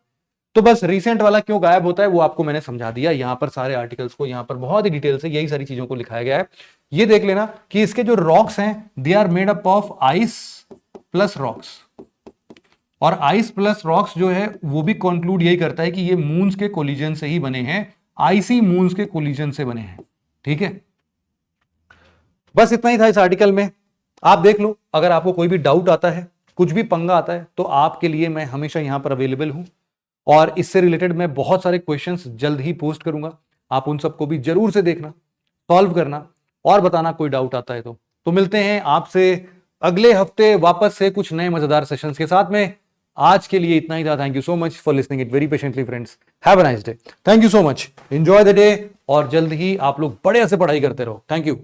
तो बस रिसेंट वाला क्यों गायब होता है वो आपको मैंने समझा दिया। यहां पर सारे आर्टिकल्स को यहां पर बहुत ही डिटेल से यही सारी चीजों को लिखाया गया है। ये देख लेना कि इसके जो रॉक्स हैं they are made up of ice plus rocks. और आइस प्लस रॉक्स जो है वो भी कंक्लूड यही करता है कि ये मून्स के कोलिजन से ही बने हैं, आइसी मून्स के कोलिजन से बने हैं। ठीक है, बस इतना ही था इस आर्टिकल में। आप देख लो, अगर आपको कोई भी डाउट आता है, कुछ भी पंगा आता है, तो आपके लिए मैं हमेशा यहां पर अवेलेबल हूं। और इससे रिलेटेड मैं बहुत सारे क्वेश्चंस जल्द ही पोस्ट करूंगा, आप उन सबको भी जरूर से देखना, सॉल्व करना और बताना कोई डाउट आता है तो मिलते हैं आपसे अगले हफ्ते वापस से कुछ नए मजेदार सेशंस के साथ में। आज के लिए इतना ही था। Thank you so much for listening it very patiently friends. Have a nice day. Thank you so much, enjoy the day और जल्द ही आप लोग बढ़िया से पढ़ाई करते रहो। Thank you.